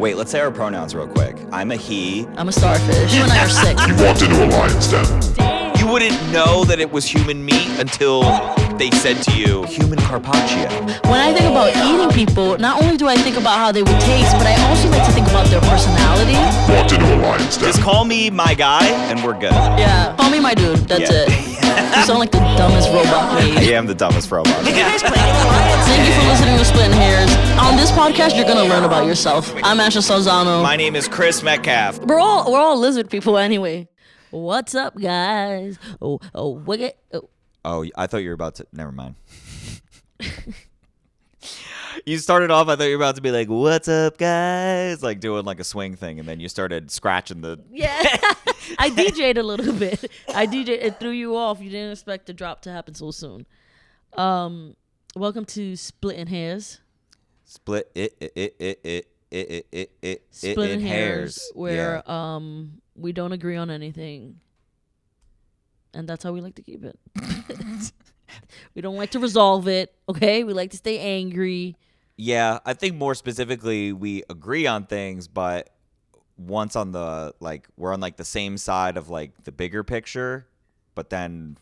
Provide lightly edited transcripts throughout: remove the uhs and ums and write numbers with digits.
Wait, let's say our pronouns real quick. I'm a he. I'm a starfish. You and I are sick. You walked into a lion's den. You wouldn't know that it was human meat until they said to you, human carpaccio. When I think about eating people, not only do I think about how they would taste, but I also like to think about their personality. Walked into a lion's den. Just call me my guy and we're good. Yeah, call me my dude. That's it. You sound like the dumbest robot made. I am the dumbest robot. Thank you for listening to Splittin Hairs. On this podcast, you're gonna learn about yourself. I'm Asha Salzano. My name is Chris Metcalf. We're all lizard people anyway. What's up, guys? Wicked. Oh, I thought you were about to. Never mind. You started off, I thought you were about to be like, what's up, guys? Like doing like a swing thing, and then you started scratching the. Yeah. I DJ'd a little bit. It threw you off. You didn't expect the drop to happen so soon. Welcome to Splittin Hairs. Splittin Hairs, where we don't agree on anything. And that's how we like to keep it. We don't like to resolve it, okay? We like to stay angry. Yeah, I think more specifically, we agree on things, but once on the, like, we're on, like, the same side of, like, the bigger picture, but then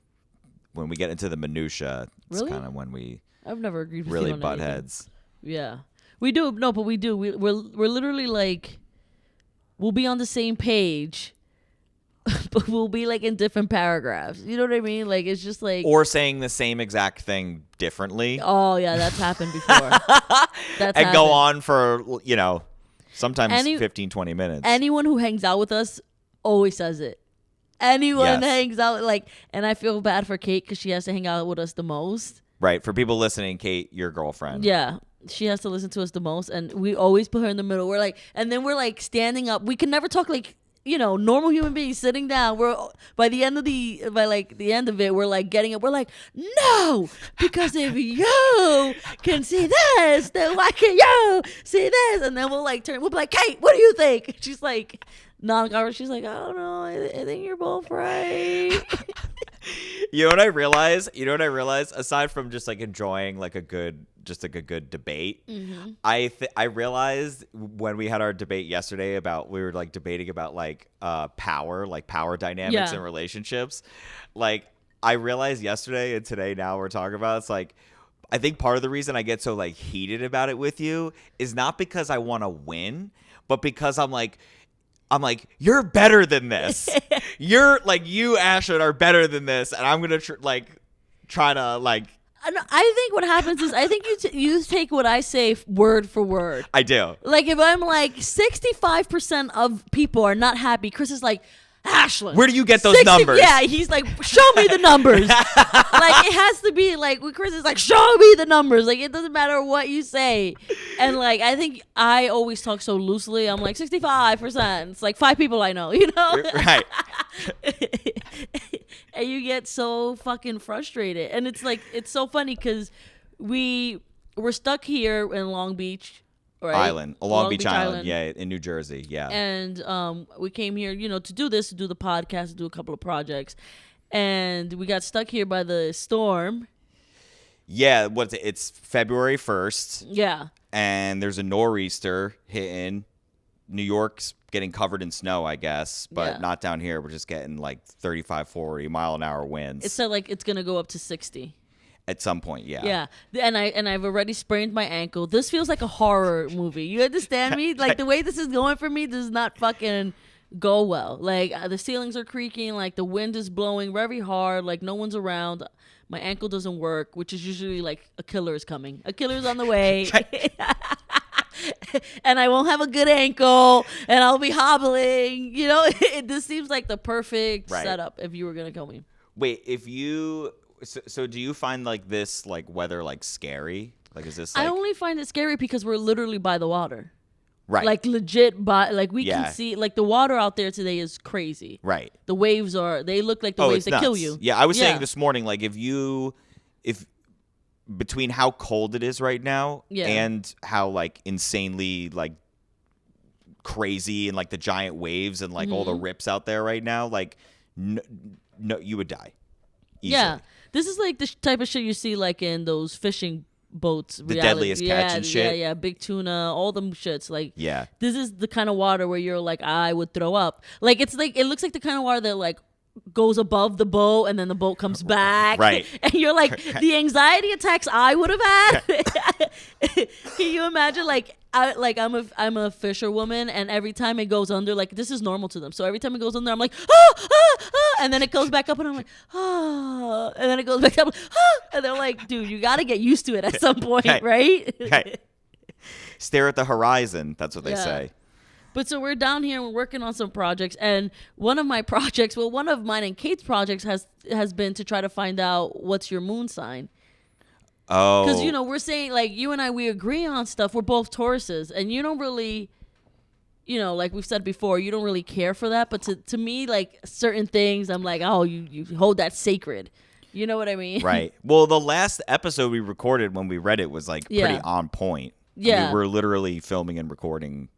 when we get into the minutia, it's Really? kind of when we I've never agreed with really you on butt anything. heads. Yeah. We do. No, but we do. We're literally, like, we'll be on the same page, but we'll be like in different paragraphs. You know what I mean? Like, it's just like, Or saying the same exact thing differently. oh yeah, that's happened before. That's And go happened. on for, you know, sometimes Any- 15, 20 minutes. Anyone who hangs out with us always says it. Anyone Yes. hangs out, like, and I feel bad for Kate because she has to hang out with us the most. Right. For people listening, Kate, your girlfriend. Yeah. She has to listen to us the most, and we always put her in the middle. We're like, and then we're like standing up. We can never talk like, you know, normal human beings sitting down. We're by the end of it, we're like getting up. We're like, no, because if you can see this, then why can't you see this? And then we'll like turn. We'll be like, Kate, what do you think? She's like, non-covered. She's like, I don't know. I think you're both right. You know what I realize? Aside from just like enjoying like a good debate, Mm-hmm. I realized when we had our debate yesterday we were like debating about like power dynamics Yeah. in relationships. Like I realized yesterday and today now we're talking about it's like I think part of the reason I get so like heated about it with you is not because I want to win, but because I'm like, you're better than this. You're like, you, Ashton, are better than this. And I'm going to try to like. I think what happens is I think you take what I say word for word. I do. Like if I'm like 65% of people are not happy, Chris is like, Ashlyn, Where do you get those numbers? Yeah, he's like, show me the numbers. Like it has to be like when Chris is like, show me the numbers. Like it doesn't matter what you say. And like I think I always talk so loosely. I'm like 65%. It's like 5 people I know, you know? Right. And you get so fucking frustrated. And it's like it's so funny because we're stuck here in Long Beach. Right? Island, Long Beach Island. Island. Yeah, in New Jersey. Yeah. And we came here, you know, to do the podcast, to do a couple of projects. And we got stuck here by the storm. Yeah, it's February 1st. Yeah. And there's a nor'easter hitting. New York's getting covered in snow, I guess, but Yeah. not down here. We're just getting like 35, 40 mile an hour winds. It said like it's going to go up to 60. At some point, yeah. Yeah. And I've already sprained my ankle. This feels like a horror movie. You understand me? Like the way this is going for me does not fucking go well. Like the ceilings are creaking, like the wind is blowing very hard, like no one's around. My ankle doesn't work, which is usually like a killer is coming. A killer's on the way. And I won't have a good ankle and I'll be hobbling. You know, this seems like the perfect setup if you were going to kill me. Wait, so do you find like this like weather like scary? Like is this like, I only find it scary because we're literally by the water. right? Like legit by like we Yeah. can see like the water out there today is crazy. right. The waves they look like the waves it's that kill nuts. you. Yeah, I was saying this morning like if between how cold it is right now Yeah. and how like insanely like crazy and like the giant waves and like all the rips out there right now, like no you would die. Easily. Yeah. This is like the type of shit you see like in those fishing boats. The deadliest catch and shit. Yeah, big tuna, all them shits. Like, Yeah. this is the kind of water where you're like, I would throw up. Like, it's like, it looks like the kind of water that like goes above the boat and then the boat comes back. Right. And you're like, the anxiety attacks I would have had. Can you imagine? Like, I'm a fisherwoman, and every time it goes under, like, this is normal to them. So every time it goes under, I'm like, and then it goes back up, and I'm like, and then it goes back up, and they're like, dude, you got to get used to it at some point, right? Right. Stare at the horizon. That's what they say. But so we're down here and we're working on some projects, and one of my projects, well, one of mine and Kate's projects has been to try to find out what's your moon sign. Oh. Because, you know, we're saying, like, you and I, we agree on stuff. We're both Tauruses, and you don't really, you know, like we've said before, you don't really care for that. But to me, like, certain things, I'm like, oh, you hold that sacred. You know what I mean? Right. Well, the last episode we recorded when we read it was, like, pretty on point. Yeah. I mean, we're literally filming and recording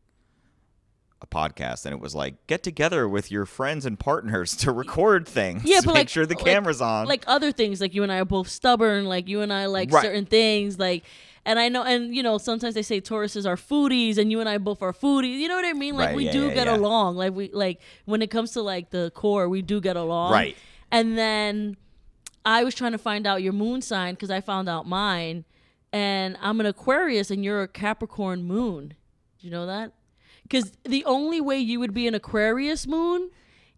a podcast, and it was like, get together with your friends and partners to record things. Yeah, but make sure the camera's on. Like other things, like you and I are both stubborn. Like you and I like Right. certain things. Like, and I know, and you know, sometimes they say Tauruses are foodies, and you and I both are foodies. You know what I mean? Like Right, we yeah, do yeah, get yeah. along. Like when it comes to like the core, we do get along. Right. And then I was trying to find out your moon sign because I found out mine, and I'm an Aquarius, and you're a Capricorn moon. Do you know that? Because the only way you would be an Aquarius moon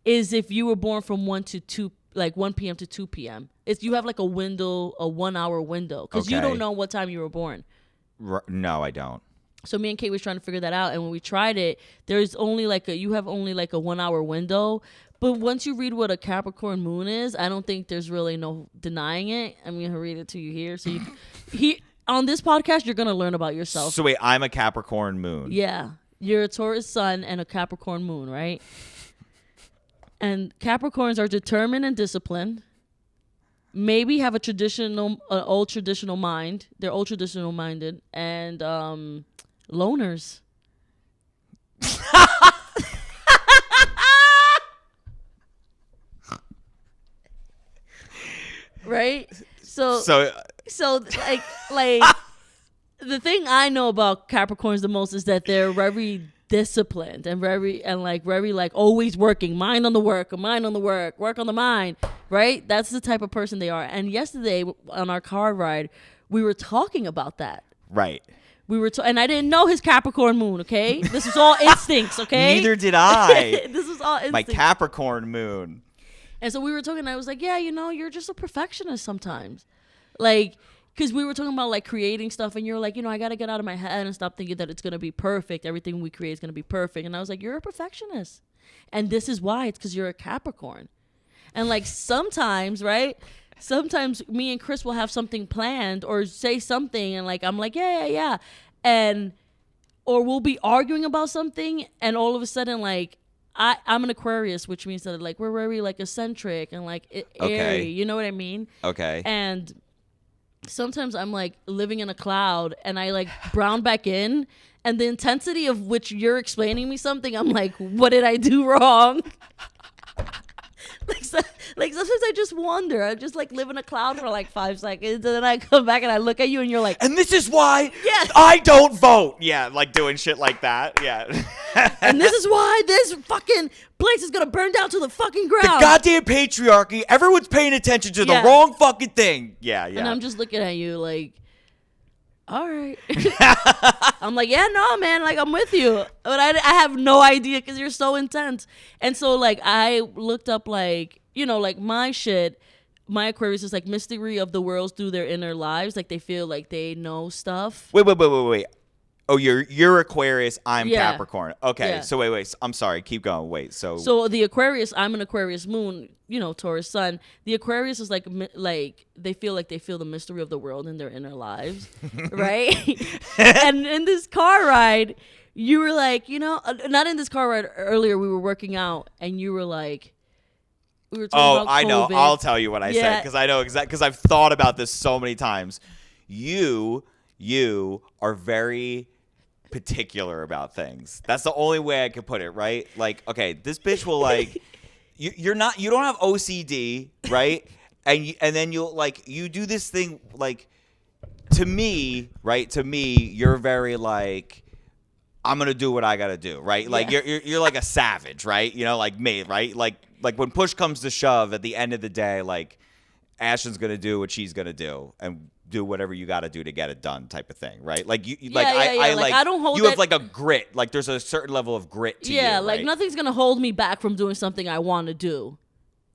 is if you were born from 1 to 2, like 1 p.m. to 2 p.m. It's you have like a window, a 1 hour window, because you Okay. don't know what time you were born. No, I don't. So me and Kate was trying to figure that out, and when we tried it, there's only like you have only like a 1 hour window. But once you read what a Capricorn moon is, I don't think there's really no denying it. I'm gonna read it to you here. So on this podcast, you're gonna learn about yourself. So wait, I'm a Capricorn moon. Yeah. You're a Taurus sun and a Capricorn moon, right? And Capricorns are determined and disciplined. Maybe have old traditional mind. They're old traditional minded and loners. Right? So like the thing I know about Capricorns the most is that they're very disciplined and very always working, mind on the work, work on the mind, right? That's the type of person they are. And yesterday on our car ride, we were talking about that. Right. We were, and I didn't know his Capricorn moon. Okay, this was all instincts. Okay, Neither did I. This was all instincts. My Capricorn moon. And so we were talking, and I was like, yeah, you know, you're just a perfectionist sometimes. Like, because we were talking about, like, creating stuff, and you're like, you know, I got to get out of my head and stop thinking that it's going to be perfect. Everything we create is going to be perfect. And I was like, you're a perfectionist. And this is why. It's because you're a Capricorn. And, like, sometimes, right? Sometimes me and Chris will have something planned or say something, and, like, I'm like, yeah. And, or we'll be arguing about something, and all of a sudden, like, I'm an Aquarius, which means that, like, we're very, like, eccentric and, like, airy. Okay. You know what I mean? Okay. And sometimes I'm, like, living in a cloud, and I, like, brown back in, and the intensity of which you're explaining me something, I'm like, what did I do wrong? Like sometimes I just wonder. I just, like, live in a cloud for, like, 5 seconds, and then I come back and I look at you, and you're like, and this is why Yes. I don't vote. Yeah, like doing shit like that. Yeah. and this is why this fucking place is gonna burn down to the fucking The ground. goddamn patriarchy. Everyone's paying attention to the Yeah. wrong fucking thing. Yeah. And I'm just looking at you like, all right. I'm like, yeah, no, man, like, I'm with you. But I have no idea because you're so intense. And so, like, I looked up, like, you know, like, my Aquarius is, like, mystery of the worlds through their inner lives. Like, they feel like they know stuff. Wait. Oh, you're Aquarius. I'm Yeah. Capricorn. Okay. Yeah. So wait. I'm sorry. Keep going. Wait. So the Aquarius, I'm an Aquarius moon, you know, Taurus sun. The Aquarius is like they feel the mystery of the world in their inner lives, right? And in this car ride, you were like, you know, not in this car ride earlier. We were working out, and you were like, we were talking about I know. COVID. I'll tell you what I said Yeah. because I know exactly because I've thought about this so many times. You are very particular about things. That's the only way I could put it, right? Like, okay, this bitch will like you don't have OCD, right? And then you'll like you do this thing like to me, right? To me, you're very like, I'm gonna do what I gotta do, right? Like you're like a savage, right? You know, like me, right? Like when push comes to shove, at the end of the day, like Ashton's gonna do what she's gonna do and do whatever you gotta do to get it done, type of thing, right? Like I don't hold you have it- like a grit, like there's a certain level of grit to you. Yeah, like right? nothing's gonna hold me back from doing something I want to do.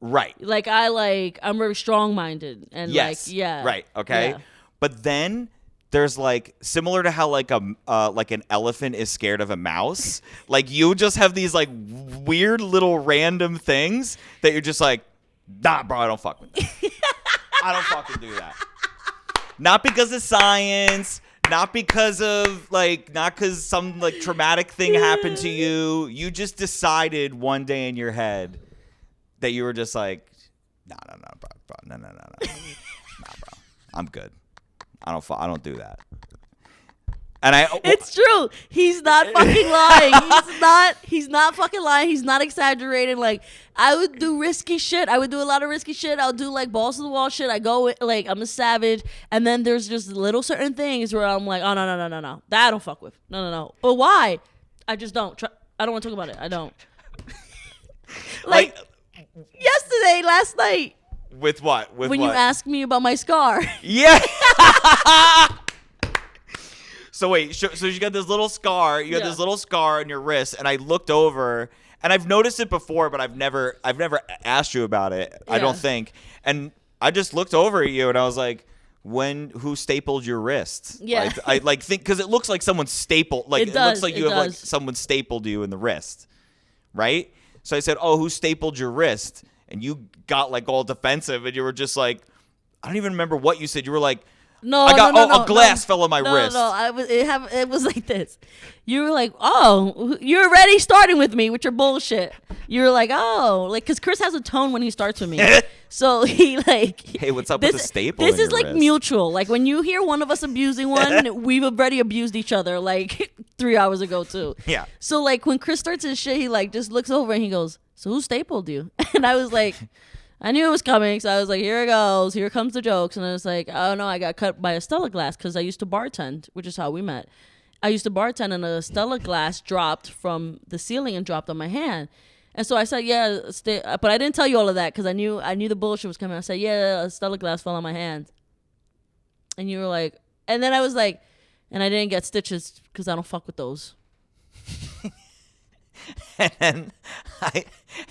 Right. I'm very strong minded and Yes. Right. Okay. Yeah. But then there's like similar to how like an elephant is scared of a mouse. Like you just have these like weird little random things that you're just like, nah, bro, I don't fuck with that. I don't fucking do that. Not because of science. Not because some like traumatic thing happened to you. You just decided one day in your head that you were just like, no, bro, no, nah, bro, I'm good. I don't do that. And It's true. He's not fucking lying. He's not fucking lying. He's not exaggerating. Like, I would do risky shit. I would do a lot of risky shit. I'll do like balls to the wall shit. I go like, I'm a savage. And then there's just little certain things where I'm like, oh no. That I don't fuck with. No. But why? I just don't. I don't want to talk about it. I don't. like last night. With what? When you asked me about my scar. Yeah. So wait, so you got this little scar. You got this little scar on your wrist, and I looked over, and I've noticed it before, but I've never asked you about it. Yeah. I don't think. And I just looked over at you, and I was like, who stapled your wrist? Yeah. Like, I think because it looks like someone stapled. Like it looks like you have like someone stapled you in the wrist, right? So I said, oh, who stapled your wrist? And you got like all defensive, and you were just like, I don't even remember what you said. You were like, a glass fell on my wrist. No, it was like this. You were like, oh, you're already starting with me with your bullshit. You were like, oh, like, because Chris has a tone when he starts with me. So he like, hey, what's up with the staple? This in is your like wrist? mutual. Like when you hear one of us abusing one, we've already abused each other like 3 hours ago too. Yeah. So like when Chris starts his shit, he like just looks over and he goes, so who stapled you? And I was like, I knew it was coming, so I was like, here it goes. Here comes the jokes. And I was like, oh, no, I got cut by a Stella glass because I used to bartend, which is how we met. I used to bartend, and a Stella glass dropped from the ceiling and dropped on my hand. And so I said, yeah, but I didn't tell you all of that because I knew the bullshit was coming. I said, yeah, a Stella glass fell on my hand. And you were like, and then I was like, and I didn't get stitches because I don't fuck with those.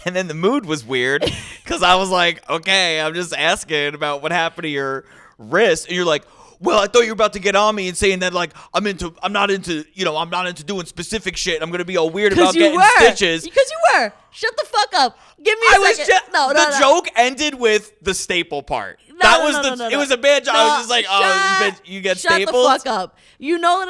And then the mood was weird because I was like, okay, I'm just asking about what happened to your wrist, and you're like, well, I thought you were about to get on me and saying that like I'm not into doing specific shit. I'm gonna be all weird about getting stitches. Because you were. Shut the fuck up. Give me a second. The joke ended with the staple part. It was a bad joke. I was just like, you get staples. Shut the fuck up. You know that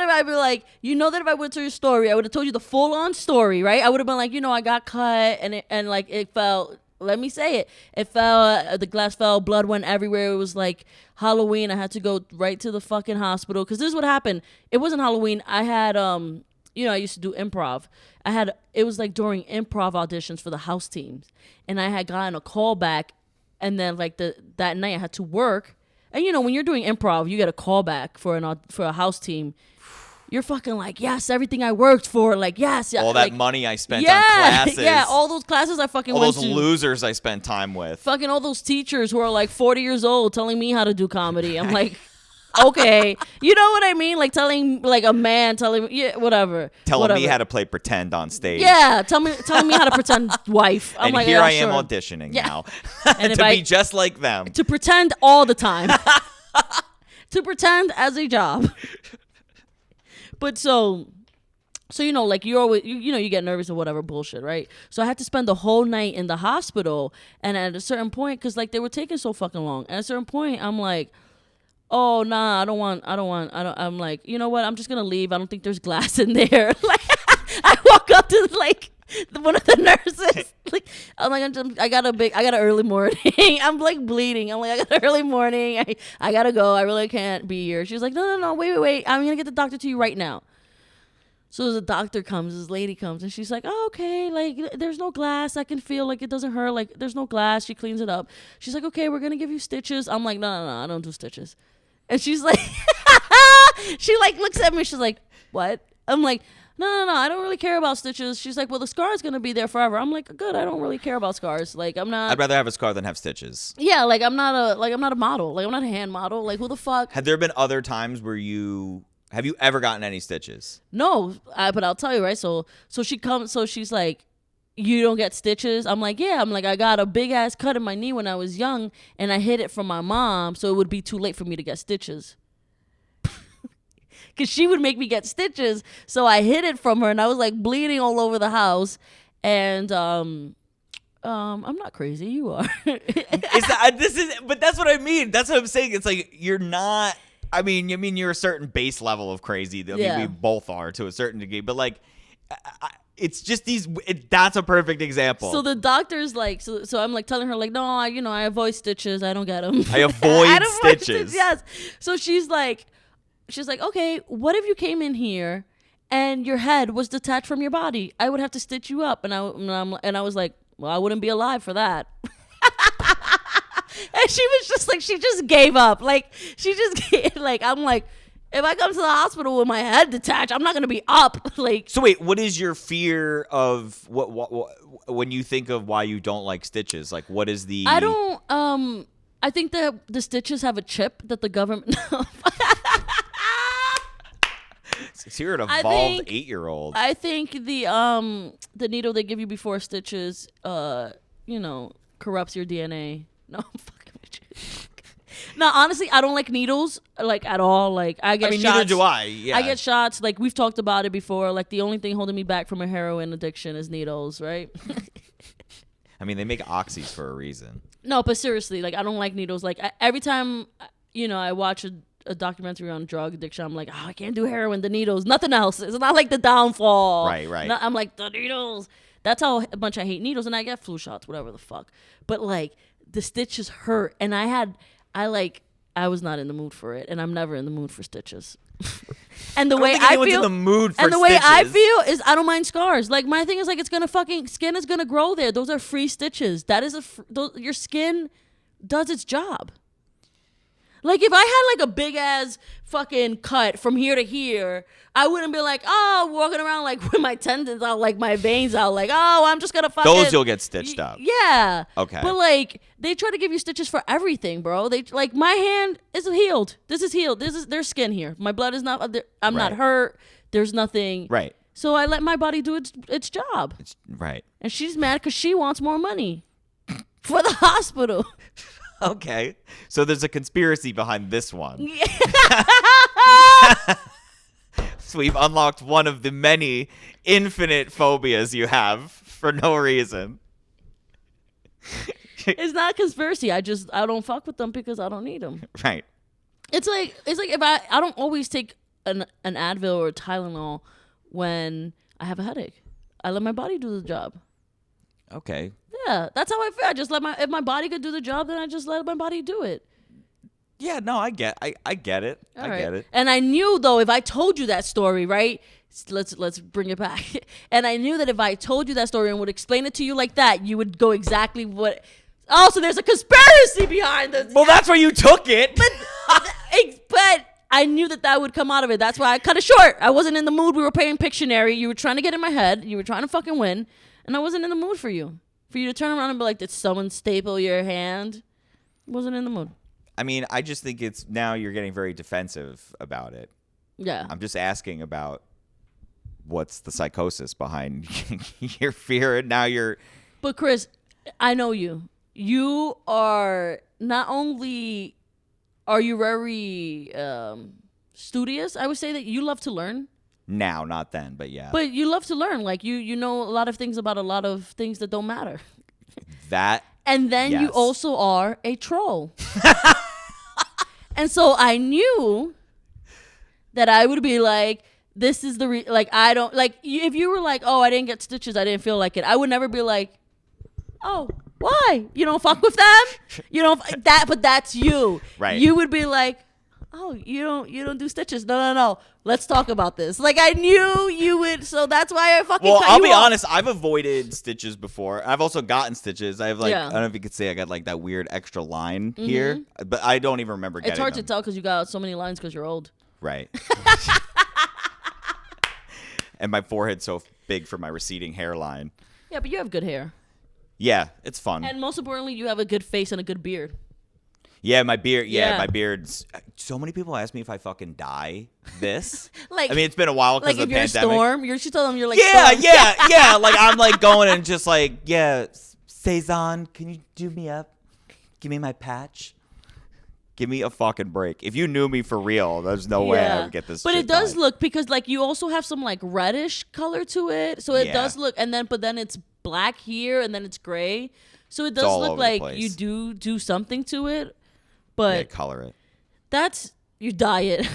if I went to your story, I would have told you the full on story, right? I would have been like, I got cut and like it fell. Let me say it. It fell. The glass fell. Blood went everywhere. It was like Halloween. I had to go right to the fucking hospital because this is what happened. It wasn't Halloween. I had I used to do improv. It was like during improv auditions for the house teams, and I had gotten a call back, and then like that night I had to work, and when you're doing improv, you get a call back for a house team. You're fucking like, yes, everything I worked for, like, yes. All that money I spent on classes. Yeah, all those classes I fucking went to. All those losers I spent time with. Fucking all those teachers who are like 40 years old telling me how to do comedy. I'm like, okay. You know what I mean? Like telling a man, whatever. Telling me how to play pretend on stage. Yeah, telling me how to pretend wife. I'm and like, here yeah, I am sure. auditioning now. And to be just like them. To pretend all the time. To pretend as a job. But so like you're always you get nervous or whatever bullshit, right? So I had to spend the whole night in the hospital, and at a certain point, because like they were taking so fucking long, at a certain point I'm like, oh nah, I'm like, you know what, I'm just gonna leave. I don't think there's glass in there. Like I walk up to like one of the nurses, like I'm like, I got an early morning. I'm like bleeding. I'm like, I got an early morning. I gotta go. I really can't be here. She's like, no, wait. I'm gonna get the doctor to you right now. So the doctor comes, this lady comes, and she's like, oh, okay, like there's no glass. I can feel like it doesn't hurt. Like there's no glass. She cleans it up. She's like, okay, we're gonna give you stitches. I'm like, no, I don't do stitches. And she's like, She like looks at me. She's like, what? I'm like, no, I don't really care about stitches. She's like, well, the scar is gonna be there forever. I'm like, good. I don't really care about scars. Like, I'm not. I'd rather have a scar than have stitches. Yeah, like I'm not a model. Like I'm not a hand model. Like who the fuck? Have there been other times where have you ever gotten any stitches? No, but I'll tell you, right? So she comes. So she's like, you don't get stitches. I'm like, yeah. I'm like, I got a big ass cut in my knee when I was young, and I hid it from my mom, so it would be too late for me to get stitches. Because she would make me get stitches, so I hid it from her, and I was like bleeding all over the house. And I'm not crazy. You are. But that's what I mean. That's what I'm saying. It's like you're not. I mean, you're a certain base level of crazy. I mean, we both are to a certain degree, but like, it's just that's a perfect example. So the doctor's like, so I'm like telling her like, no, I avoid stitches. I don't get them. I avoid stitches. Yes. So she's like, okay, what if you came in here and your head was detached from your body? I would have to stitch you up, and I was like, well, I wouldn't be alive for that. And she was just like, she just gave up. Like she just like, I'm like, if I come to the hospital with my head detached, I'm not gonna be up. Like. So wait, what is your fear of what when you think of why you don't like stitches? Like, what is the? I don't. I think that the stitches have a chip that the government. So you're an evolved 8-year-old. I think the needle they give you before stitches, corrupts your DNA. No, I'm fucking with you. No, honestly, I don't like needles, like, at all. Like, I get shots. Neither do I. Yeah. I get shots. Like, we've talked about it before. Like, the only thing holding me back from a heroin addiction is needles, right? I mean, they make oxys for a reason. No, but seriously, like, I don't like needles. Like, every time, I watch a documentary on drug addiction, I'm like, oh, I can't do heroin, the needles, nothing else. It's not like the downfall. Right. I'm like, the needles. That's how much I hate needles, and I get flu shots, whatever the fuck. But, like, the stitches hurt, and I was not in the mood for it, and I'm never in the mood for stitches. And the way I feel, in the mood for and the stitches. way I feel is I don't mind scars. Like, my thing is, like, it's gonna skin is gonna grow there. Those are free stitches. That is your skin does its job. Like, if I had like a big ass fucking cut from here to here, I wouldn't be like, oh, walking around like with my tendons out, like my veins out, like, oh, I'm just gonna fucking. Those you'll get stitched up. Yeah. Okay. But like, they try to give you stitches for everything, bro. They like, my hand is healed. This is healed. There's skin here. My blood is not. I'm not hurt. There's nothing. Right. So I let my body do its job. Right. And she's mad because she wants more money for the hospital. Okay. So there's a conspiracy behind this one. So we've unlocked one of the many infinite phobias you have for no reason. It's not a conspiracy. I don't fuck with them because I don't need them. Right. It's like if I don't always take an Advil or a Tylenol when I have a headache. I let my body do the job. Okay. Yeah, that's how I feel. I just if my body could do the job, then I just let my body do it. Yeah, no, I get it. I get it. And I knew, though, if I told you that story, right? Let's bring it back. And I knew that if I told you that story and would explain it to you like that, you would go exactly what. Oh, so there's a conspiracy behind this. Well, that's where you took it. But I knew that would come out of it. That's why I cut it short. I wasn't in the mood. We were playing Pictionary. You were trying to get in my head. You were trying to fucking win. And I wasn't in the mood for you. For you to turn around and be like, did someone staple your hand? Wasn't in the mood. I mean, I just think now you're getting very defensive about it. Yeah. I'm just asking about what's the psychosis behind your fear, and now you're. But Chris, I know you. You are not only are you very studious. I would say that you love to learn. Now, not then, but yeah. But you love to learn. Like you know a lot of things about a lot of things that don't matter. That. And then yes. You also are a troll. And so I knew that I would be like, this is the like I don't like if you were like, oh, I didn't get stitches, I didn't feel like it. I would never be like, oh, why? You don't fuck with them? You don't that, but that's you. Right. You would be like, oh, you don't do stitches. No. Let's talk about this. Like, I knew you would, so that's why I fucking cut you off. Well, I'll be honest, I've avoided stitches before. I've also gotten stitches. I have I don't know if you could say I got like that weird extra line here, but I don't even remember getting them. It's hard to tell because you got so many lines because you're old. Right. And my forehead's so big for my receding hairline. Yeah, but you have good hair. Yeah, it's fun. And most importantly, you have a good face and a good beard. Yeah, my beard. Yeah, Yeah. my beard's. So many people ask me if I fucking dye this. Like, I mean, it's been a while because like of if the you're pandemic. Storm, you should tell them you're like Yeah, Storm. yeah. Like I'm like going and just like, yeah, Cezanne, can you do me up? Give me my patch. Give me a fucking break. If you knew me for real, there's no way I would get this. But shit it does dyed. look, because like you also have some like reddish color to it, so it Yeah. does look. And then, but then it's black here, and then it's gray, so it does all look over the like place. you do something to it. Yeah, But color it. that's you dye it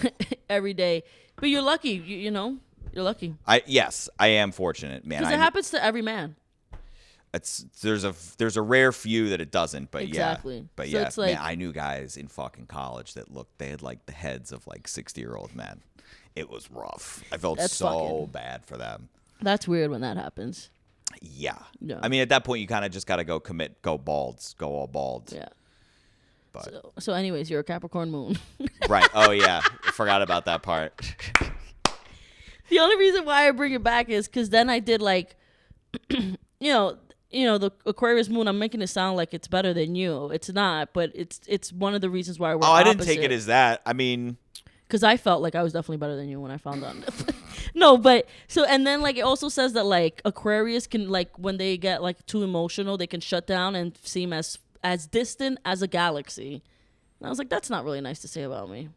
every day. But you're lucky, you know, you're lucky Yes, I am fortunate, man. because it happens to every man. There's a rare few that it doesn't, but Exactly. yeah, but So yeah, it's like- man, I knew guys in fucking college that they had like the heads of like 60-year-old men. It was rough. I felt That's so fucking- bad for them. That's weird when that happens. Yeah. Yeah. I mean, at that point, you kind of just got to go all bald. Yeah. But So anyways, you're a Capricorn moon. right. Oh yeah, I forgot about that part. The only reason why I bring it back is because then I did like, you know, the Aquarius moon. I'm making it sound like it's better than you. It's not, but it's one of the reasons why we're. Oh, I didn't take it as that. I mean, because I felt like I was definitely better than you when I found out. No, but so, and then like it also says that like Aquarius can, like when they get like too emotional, they can shut down and seem as distant as a galaxy. And I was like, that's not really nice to say about me,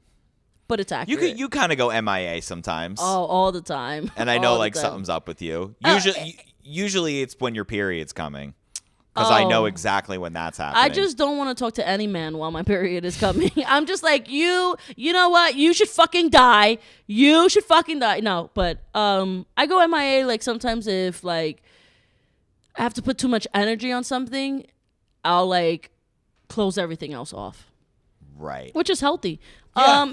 but it's accurate. you kind of go MIA sometimes. Oh, all the time. And I know All the like time. something's up with you. Oh, Usually it's when your period's coming. Because I know Oh. exactly when that's happening. I just don't want to talk to any man while my period is coming. I'm just like, you know what? You should fucking die. You should fucking die. No, but I go MIA like sometimes if like I have to put too much energy on something, I'll like close everything else off, Right. which is healthy. Yeah.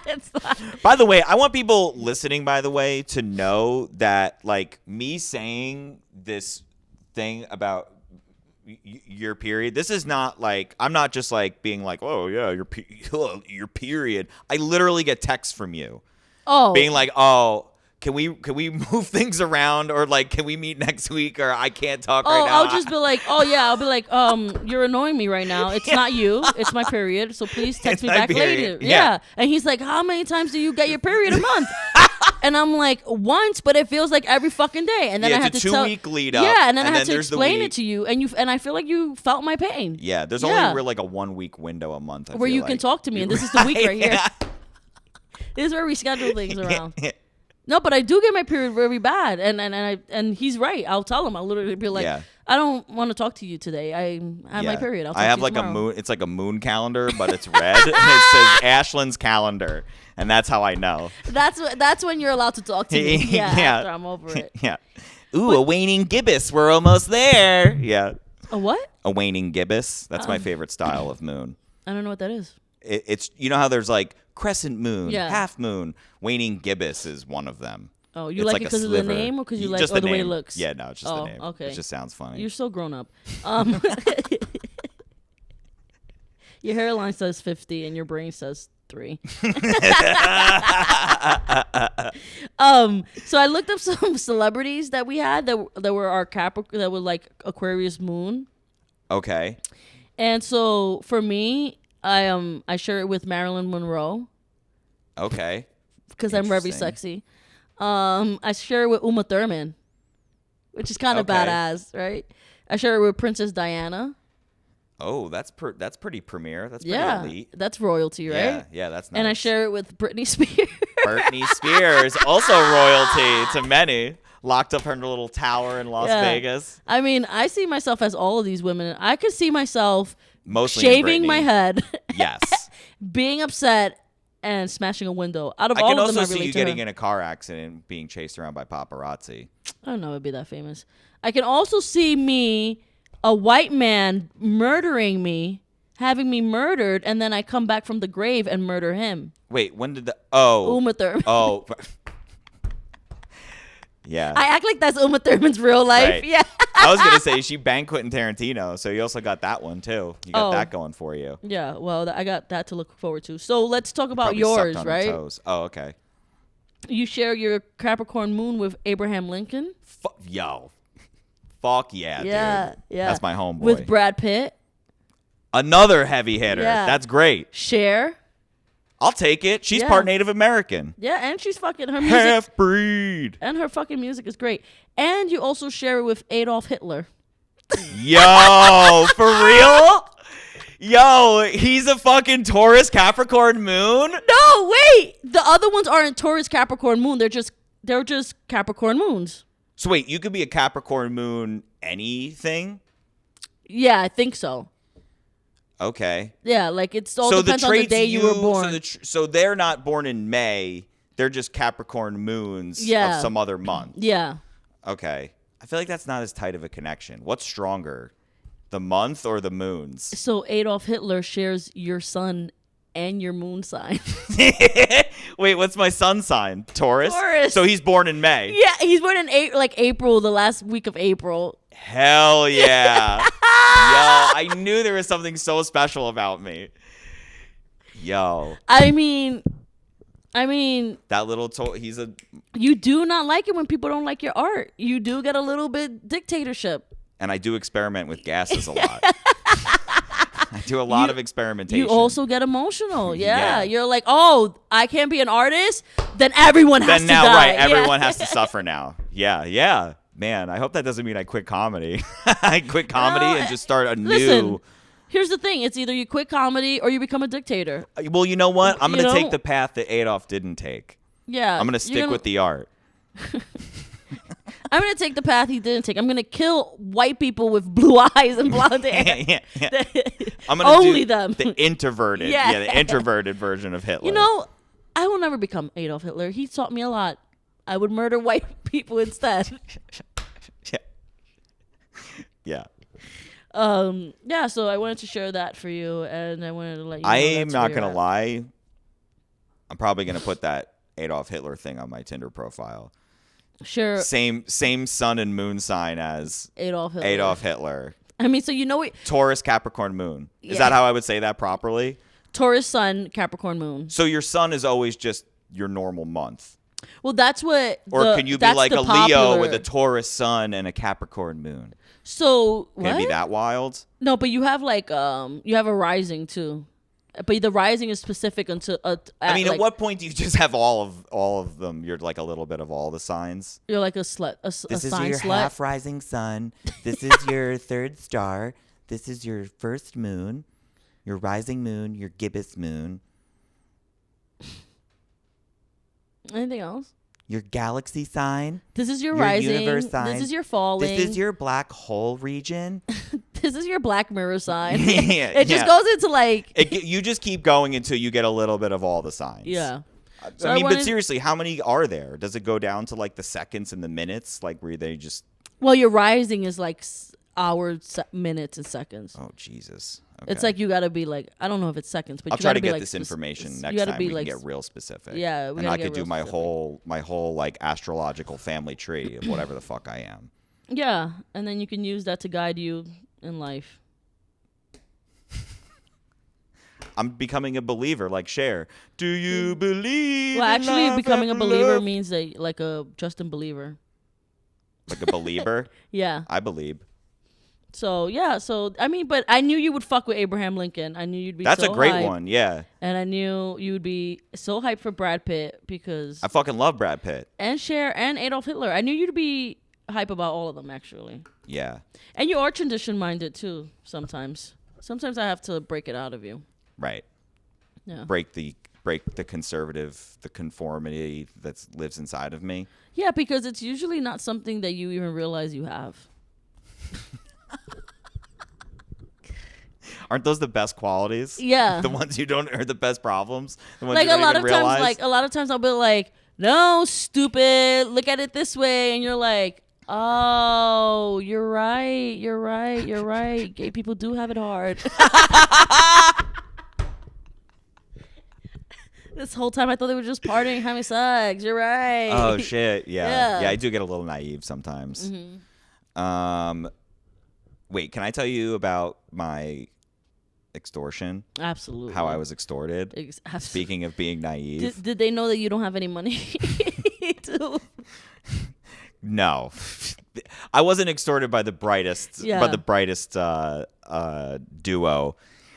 It's not- By the way, I want people listening, by the way, to know that like me saying this thing about your period, this is not like, I'm not just like being like, oh yeah, your period. I literally get texts from you oh, being like, oh, can we move things around, or like, can we meet next week, or I can't talk right now. I'll just be like, oh yeah, I'll be like, you're annoying me right now. It's not you, it's my period. So please text It's me my back period. later. Yeah. Yeah. And he's like, how many times do you get your period a month? And I'm like, once, but it feels like every fucking day. And then Yeah, I have it's to a tell 2-week lead up, Yeah, and then and I then have to there's the explain week. it to you, and I feel like you felt my pain. Yeah, there's Yeah. only like a 1-week window a month I Where feel you can like. talk to me, and this is the week right here. Yeah. This is where we schedule things around. No, but I do get my period very bad, and he's right. I'll tell him. I'll literally be like, Yeah. I don't want to talk to you today. I have my Yeah. period. I'll talk I have to you like tomorrow. a moon. It's like a moon calendar, but it's red, and it says Ashland's calendar, and that's how I know. That's when you're allowed to talk to me. Yeah, after I'm over it. Yeah. Ooh, a waning gibbous. We're almost there. Yeah. A what? A waning gibbous. That's my favorite style of moon. I don't know what that is. It's you know how there's like crescent moon, Yeah. half moon. Waning gibbous is one of them. Oh, you It's like a it because of the sliver. name, or because you like Just the way it name. looks? Yeah, no, it's just Oh, the name. okay. It just sounds funny. You're so grown up. Your hairline says 50 and your brain says 3. So I looked up some celebrities that we had that were our that were like Aquarius moon. Okay. And so for me, I share it with Marilyn Monroe Okay. because I'm very Interesting. sexy. I share it with Uma Thurman, which is kind of Okay. badass, right? I share it with Princess Diana. Oh, that's pretty premier. That's pretty Yeah, elite. that's royalty, right? Yeah, yeah, that's nice. And I share it with Britney Spears. Britney Spears, also royalty to many. Locked up in her little tower in Las Yeah. Vegas. I mean, I see myself as all of these women. I could see myself Mostly in shaving my Britney. head, Yes. being upset, and smashing a window. Out of I all can of them, also I see relate you to getting her. in a car accident and being chased around by paparazzi. I don't know, it'd be that famous. I can also see me, a white man, murdering me, having me murdered, and then I come back from the grave and murder him. Wait, when did the... Oh. Uma Thurman. Oh. Yeah. I act like that's Uma Thurman's real life. Right. Yeah. I was gonna say she banged Quentin Tarantino, so you also got that one too. You got Oh. that going for you. Yeah, well, I got that to look forward to. So let's talk about Probably yours, sucked on her right? toes. Oh, okay. You share your Capricorn moon with Abraham Lincoln. Yo, fuck yeah, Yeah, dude. yeah. That's my homeboy. With Brad Pitt. Another heavy hitter. Yeah. That's great. Cher. I'll take it. She's Yeah. part Native American. Yeah, and she's fucking her music. Half breed. And her fucking music is great. And you also share it with Adolf Hitler. Yo, for real? Yo, he's a fucking Taurus Capricorn moon? No, wait. The other ones aren't Taurus Capricorn moon. They're just Capricorn moons. So wait, you could be a Capricorn moon anything? Yeah, I think so. Okay. Yeah, like it's all So depends on the day you were born. So they're not born in May. They're just Capricorn moons Yeah. of some other month. Yeah. Okay. I feel like that's not as tight of a connection. What's stronger? The month or the moons? So Adolf Hitler shares your sun and your moon sign. Wait, what's my sun sign? Taurus? Taurus. So he's born in May. Yeah, he's born in April, the last week of April. Hell yeah. Yo, I knew there was something so special about me. Yo, I mean, that little he's a you do not like it when people don't like your art. You do get a little bit dictatorship. and I do experiment with gases a lot. I do a lot of experimentation. You also get emotional. Yeah. Yeah. You're like, oh, I can't be an artist? Then everyone has then to now die. right, Yeah. everyone has to suffer now. Yeah, yeah. Man, I hope that doesn't mean I quit comedy. I quit comedy and just start a Listen, new. here's the thing. It's either you quit comedy or you become a dictator. Well, you know what? I'm You going to know? take the path that Adolf didn't take. Yeah. I'm going to stick with the art. I'm going to take the path he didn't take. I'm going to kill white people with blue eyes and blonde hair. yeah. I'm gonna Only do them. the introverted, Yeah. the introverted version of Hitler. You know, I will never become Adolf Hitler. He taught me a lot. I would murder white people instead. yeah. Yeah, so I wanted to share that for you, and I wanted to let you know I am that's not where you're gonna at. lie. I'm probably gonna put that Adolf Hitler thing on my Tinder profile. Sure, Same sun and moon sign as Adolf Hitler. Adolf Hitler. I mean, so you know what? Taurus Capricorn moon. Is Yeah. that how I would say that properly? Taurus sun, Capricorn moon. So your sun is always just your normal month. Well, that's what. Or can you be that's like the a Leo popular- with a Taurus sun and a Capricorn moon? So Can what? it be that wild? No, but you have like you have a rising too, but the rising is specific until. I mean, like, at what point do you just have all of them? You're like a little bit of all the signs. you're like a slut, a This is sign your slut. half rising sun. This is your third star. This is your first moon, your rising moon, your gibbous moon, Anything else? your galaxy sign, This is your your rising. universe sign. This is your falling. This is your black hole region. This is your Black Mirror sign. Yeah, it just yeah. goes into like. You just keep going until you get a little bit of all the signs. Yeah. So I mean, wanted- but seriously, how many are there? Does it go down to like the seconds and the minutes? Like where they just Well, your rising is like hours, minutes, and seconds. oh Jesus. Okay. It's like you gotta be like I don't know if it's seconds, but I'll you try gotta to be get like this spec- information you next gotta time be we like can get real specific. Yeah, we and gotta I get could do real my specific. whole like astrological family tree of whatever the fuck I am. Yeah, and then you can use that to guide you in life. I'm becoming a believer, like Cher. Do you believe? Well, in actually, love becoming a and believer love? means that like a Justin Believer. Like a believer. Yeah. I believe. So yeah. So I mean, but I knew you would fuck with Abraham Lincoln. I knew you'd be. That's so a great hyped, one. Yeah, And I knew you would be so hyped for Brad Pitt because I fucking love Brad Pitt. and Cher and Adolf Hitler. I knew you'd be hype about all of them actually. Yeah, And you are tradition minded too. Sometimes. Sometimes I have to break it out of you. right. Yeah. Break the conservative, the conformity that lives inside of me. Yeah, because it's usually not something that you even realize you have. Aren't those the best qualities? Yeah. The ones you don't are the best problems. The ones Like you a don't lot even of realize. times, I'll be like, "No, stupid. Look at it this way," and you're like, "Oh, you're right. You're right. You're right. Gay people do have it hard." This whole time I thought they were just partying, having sex. You're right. Oh shit! Yeah. Yeah. yeah, I do get a little naive sometimes. Wait, can I tell you about my extortion? Absolutely. How I was extorted? Absolutely. Speaking of being naive. Did they know that you don't have any money? No. I wasn't extorted by the brightest duo.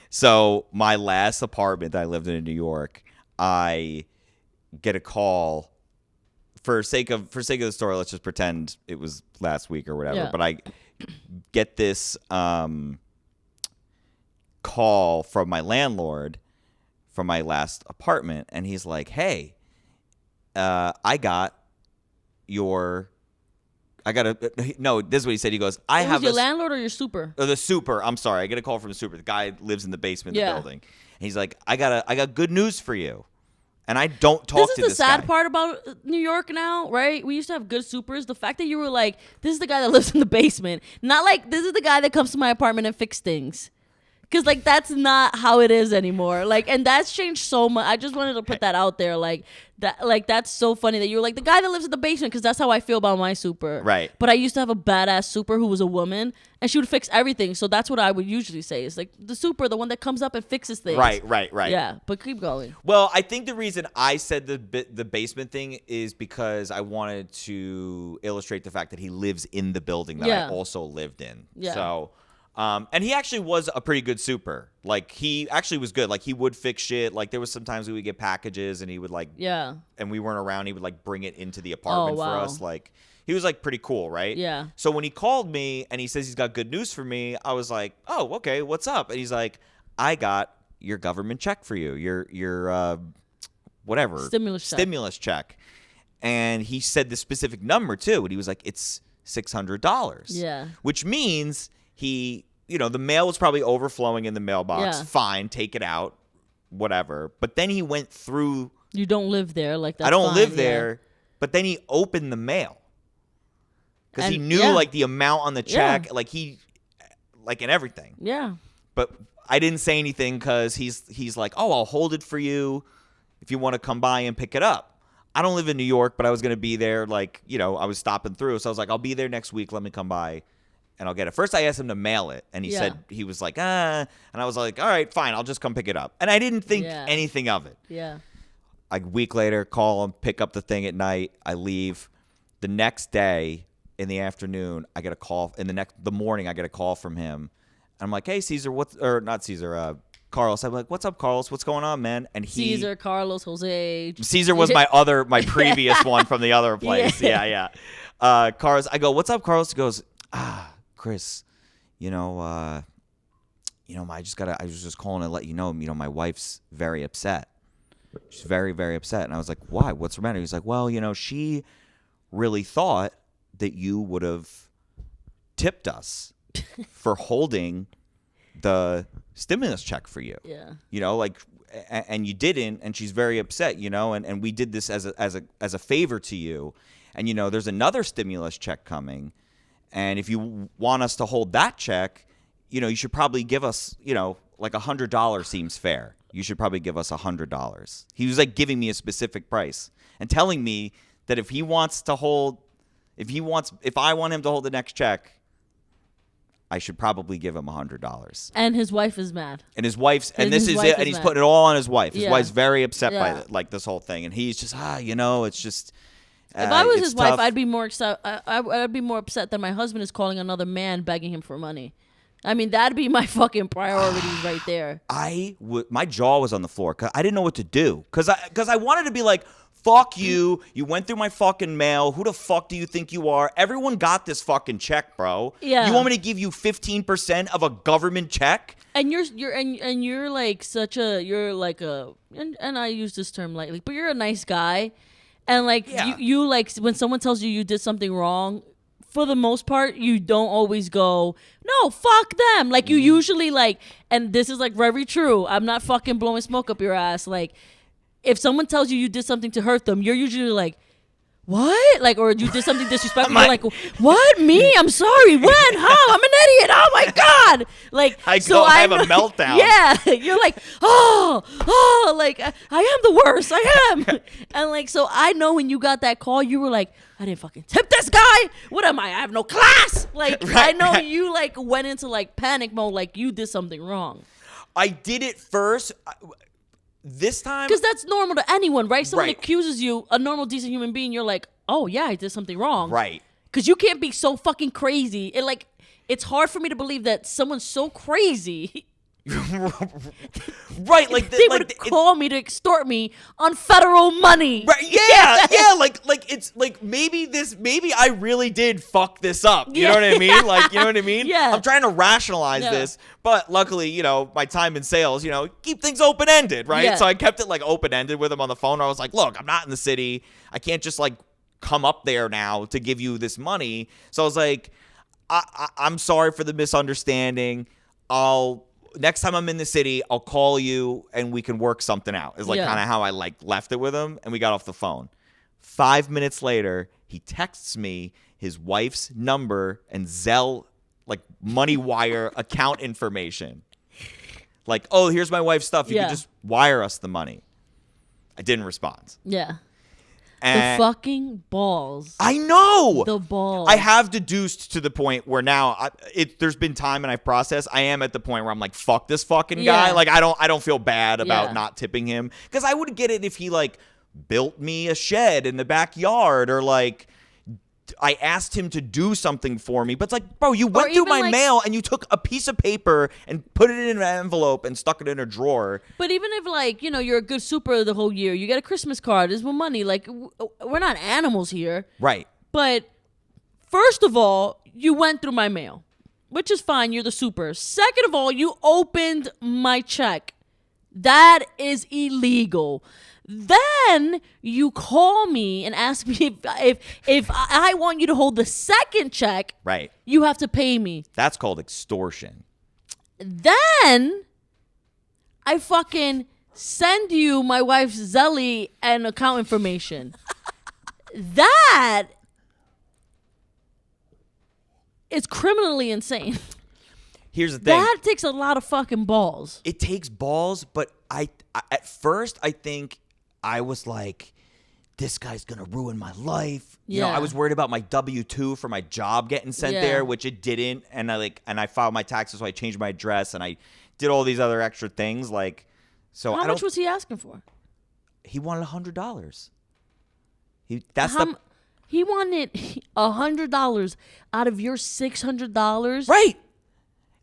So my last apartment that I lived in New York, I get a call. For sake of the story, let's just pretend it was last week or whatever. Yeah. But I get this call from my landlord from my last apartment, and he's like, "Hey, I got no." This is what he said. He goes, "I It have was your landlord or your super? the super. I'm sorry, I get a call from the super. The guy lives in the basement of the Yeah. building, and he's like, I got good news for you." And I don't talk to This is this the sad guy. part about New York now, right? We used to have good supers. The fact that you were like, this is the guy that lives in the basement. Not like, this is the guy that comes to my apartment and fix things. Because, like, that's not how it is anymore. Like, and that's changed so much. I just wanted to put that out there. Like, that's so funny that you were like, the guy that lives in the basement, because that's how I feel about my super. Right. But I used to have a badass super who was a woman, and she would fix everything. So that's what I would usually say. It's like, the super, the one that comes up and fixes things. Right. Yeah, but keep going. Well, I think the reason I said the basement thing is because I wanted to illustrate the fact that he lives in the building that Yeah. I also lived in. Yeah. So, and he actually was a pretty good super. Like, he actually was good. Like, he would fix shit. Like, there was sometimes we would get packages and he would like, Yeah. and we weren't around. He would like bring it into the apartment Oh, wow. for us. Like, he was like pretty cool, right? Yeah. So when he called me and he says he's got good news for me, I was like, "Oh, okay, what's up?" And he's like, "I got your government check for you. Your whatever Stimulus check. And he said the specific number too, and he was like, "It's $600." Yeah. Which means the mail was probably overflowing in the mailbox. Yeah. Fine, take it out, whatever. But then he went through. You don't live there. Like, that's I don't fine, live yeah. there. But then he opened the mail because he And- knew yeah. like the amount on the check, Yeah. like and everything. Yeah. But I didn't say anything because he's like, "Oh, I'll hold it for you if you want to come by and pick it up." I don't live in New York, but I was going to be there. Like, I was stopping through. So I was like, "I'll be there next week. Let me come by and I'll get it." First, I asked him to mail it. And he Yeah. said, he was like, And I was like, "All right, fine. I'll just come pick it up." And I didn't think Yeah. anything of it. Yeah. A week later, call him, pick up the thing at night. I leave. The next day in the afternoon, I get a call. The morning, I get a call from him. I'm like, "Hey, Caesar, not Caesar, Carlos." I'm like, "What's up, Carlos? What's going on, man?" And Caesar, Carlos, Jose. Caesar was my previous one from the other place. Yeah. Carlos, I go, "What's up, Carlos?" He goes, "Chris, I was just calling to let you know, my wife's very upset. She's very, very upset." And I was like, "Why? What's the matter?" He's like, "Well, she really thought that you would have tipped us for holding the stimulus check for you." Yeah. And you didn't, and she's very upset, and we did this as a favor to you. And there's another stimulus check coming, and if you want us to hold that check, you should probably give us, like $100 seems fair. You should probably give us $100. He was like giving me a specific price and telling me that if I want him to hold the next check, I should probably give him $100. And his wife is mad. And his wife's, and His this is wife it, and is he's mad. putting it all on his wife. His Yeah. wife's very upset by Yeah. like this whole thing, and he's just it's just. If I was it's his wife, tough. I'd be more upset. I'd be more upset that my husband is calling another man begging him for money. I mean, that'd be my fucking priorities right there. My jaw was on the floor because I didn't know what to do because I wanted to be like, "Fuck you! You went through my fucking mail. Who the fuck do you think you are? Everyone got this fucking check, bro. Yeah. You want me to give you 15% of a government check?" And you're like and I use this term lightly, but you're a nice guy, and like Yeah. you like when someone tells you did something wrong. For the most part, you don't always go, "No, fuck them." Like, you usually like, and this is like very true. I'm not fucking blowing smoke up your ass. Like, if someone tells you did something to hurt them, you're usually like, what? Like, or you did something disrespectful. You're like, what? Me? I'm sorry. When? How? I'm an idiot. Oh my God. Like, I have a meltdown. Yeah. You're like, like, I am the worst. I am. And like, so I know when you got that call, you were like, I didn't fucking tip this guy. What am I? I have no class. Like, I know you like went into like panic mode, like you did something wrong. I did it first. This time, because that's normal to anyone, right? Someone Right. accuses you, a normal, decent human being. You're like, oh yeah, I did something wrong, right. Because you can't be so fucking crazy. It's hard for me to believe that someone's so crazy. Right, like They would call me to extort me on federal money. Right, yeah, like it's like maybe I really did fuck this up. You know what I mean? Like, you know what I mean? Yeah. I'm trying to rationalize this, but luckily, you know, my time in sales, you know, keep things open ended, right? Yeah. So I kept it like open ended with him on the phone. I was like, look, I'm not in the city. I can't just like come up there now to give you this money. So I was like, I'm sorry for the misunderstanding. Next time I'm in the city, I'll call you and we can work something out. Is like kind of how I like left it with him, and we got off the phone. 5 minutes later, he texts me his wife's number and Zelle, like money wire account information. Like, oh, here's my wife's stuff. You can just wire us the money. I didn't respond. Yeah. And the fucking balls. I know. The balls. I have deduced to the point where now there's been time and I've processed. I am at the point where I'm like, fuck this fucking guy. Yeah. Like, I don't feel bad about not tipping him, because I would get it if he like built me a shed in the backyard, or like I asked him to do something for me. But it's like, bro, you went through my mail and you took a piece of paper and put it in an envelope and stuck it in a drawer. But even if, like, you know, you're a good super the whole year, you get a Christmas card, there's more money. Like, we're not animals here. Right. But first of all, you went through my mail, which is fine. You're the super. Second of all, you opened my check. That is illegal. Then you call me and ask me if I want you to hold the second check. Right. You have to pay me. That's called extortion. Then I fucking send you my wife's Zelly and account information. That is criminally insane. Here's the thing. That takes a lot of fucking balls. It takes balls, but I at first I think I was like, this guy's gonna ruin my life. You know, I was worried about my W-2 for my job getting sent there, which it didn't. And I filed my taxes, so I changed my address and I did all these other extra things. Like, so How much was he asking for? He wanted $100. He wanted $100 out of your $600. Right.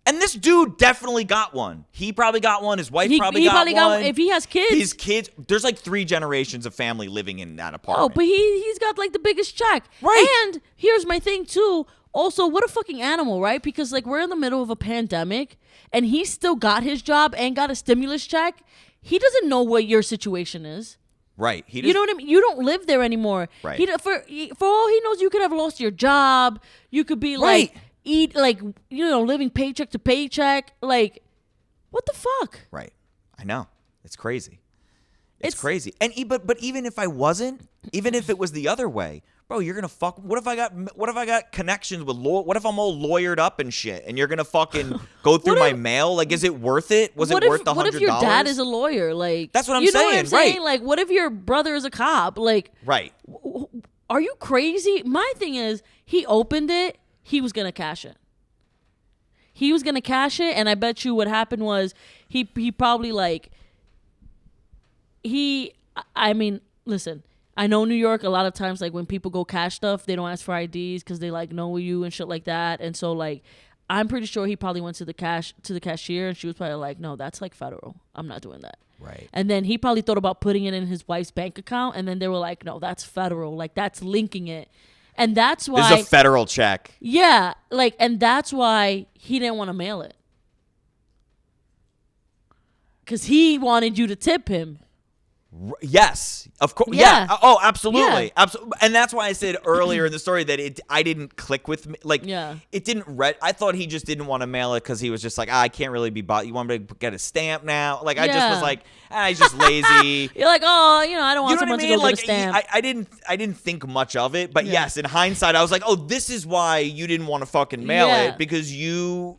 And this dude definitely got one. He probably got one. His wife probably got one. If he has kids. His kids. There's like 3 generations of family living in that apartment. Oh, but he's got like the biggest check. Right. And here's my thing too. Also, what a fucking animal, right? Because like we're in the middle of a pandemic and he still got his job and got a stimulus check. He doesn't know what your situation is. Right. You know what I mean? You don't live there anymore. Right. For all he knows, you could have lost your job. You could be like living paycheck to paycheck. Like, what the fuck? Right. I know. It's crazy. It's crazy. And but even if I wasn't, even if it was the other way, bro, you're gonna fuck. What if I got connections with what if I'm all lawyered up and shit, and you're gonna fucking go through my mail? Like, is it worth it? Was it worth the $100? What if your dad is a lawyer? Like, that's what I'm saying. saying. What I'm saying? Right. Like, what if your brother is a cop? Like, right. Are you crazy? My thing is, he opened it. He was gonna cash it. He was gonna cash it, and I bet you what happened was he probably like I mean, listen. I know New York, a lot of times, like, when people go cash stuff, they don't ask for IDs because they, like, know you and shit like that. And so, like, I'm pretty sure he probably went to the cashier, and she was probably like, no, that's, like, federal. I'm not doing that. Right. And then he probably thought about putting it in his wife's bank account, and then they were like, no, that's federal. Like, that's linking it. And that's why... This is a federal check. Yeah. Like, and that's why he didn't want to mail it. Because he wanted you to tip him. Yes, of course. Yeah. Yeah. Oh, absolutely. Yeah. Absolutely. And that's why I said earlier in the story that I didn't click with me. Like, Yeah. it didn't I thought he just didn't want to mail it because he was just like, I can't really be bought. You want me to get a stamp now? Like, I just Yeah. was like, he's just lazy. You're like, oh, I don't want You know someone what I to mean? go Like, get a stamp. I didn't think much of it, but Yeah. yes, in hindsight, I was like, oh, this is why you didn't want to fucking mail Yeah. it, because you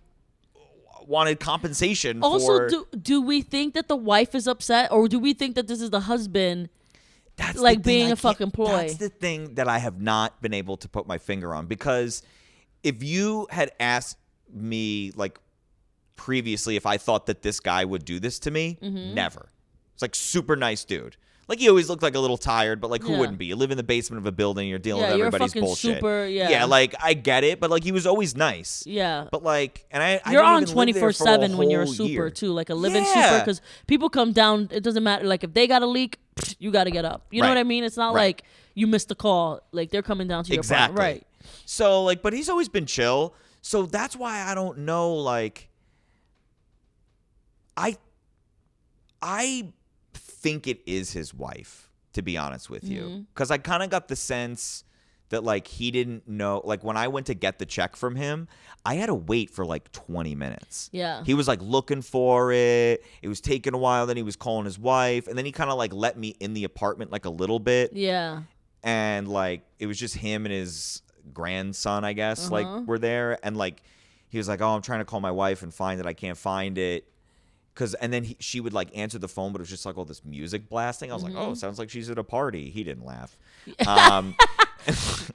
wanted compensation Also, for. do we think that the wife is upset, or do we think that this is the husband? That's like the thing being I a can't- fucking ploy. That's the thing that I have not been able to put my finger on, because if you had asked me like previously if I thought that this guy would do this to me, never. It's like super nice dude. Like, he always looked like a little tired, but like, who Yeah. wouldn't be? You live in the basement of a building, you're dealing Yeah, with you're a everybody's fucking bullshit. super- yeah. Yeah, like, I get it, but like, he was always nice. Yeah. But like, and I You're didn't on even live there for a 24/7 when you're a whole super year. too, like a living Yeah. super, because people come down. It doesn't matter. Like if they got a leak, you got to get up. You know Right. what I mean? It's not Right. like you missed the call. Like they're coming down to your Exactly. apartment. Right. So like, but he's always been chill. So that's why I don't know. Like, I think it is his wife, to be honest with you, because I kind of got the sense that like he didn't know. Like, when I went to get the check from him, I had to wait for like 20 minutes. Yeah. He was like looking for it. It was taking a while. Then he was calling his wife, and then he kind of like let me in the apartment like a little bit. Yeah. And like it was just him and his grandson, I guess, like were there. And like he was like, oh, I'm trying to call my wife and find it. I can't find it. And then she would like answer the phone, but it was just like all this music blasting. I was like, oh, sounds like she's at a party. He didn't laugh.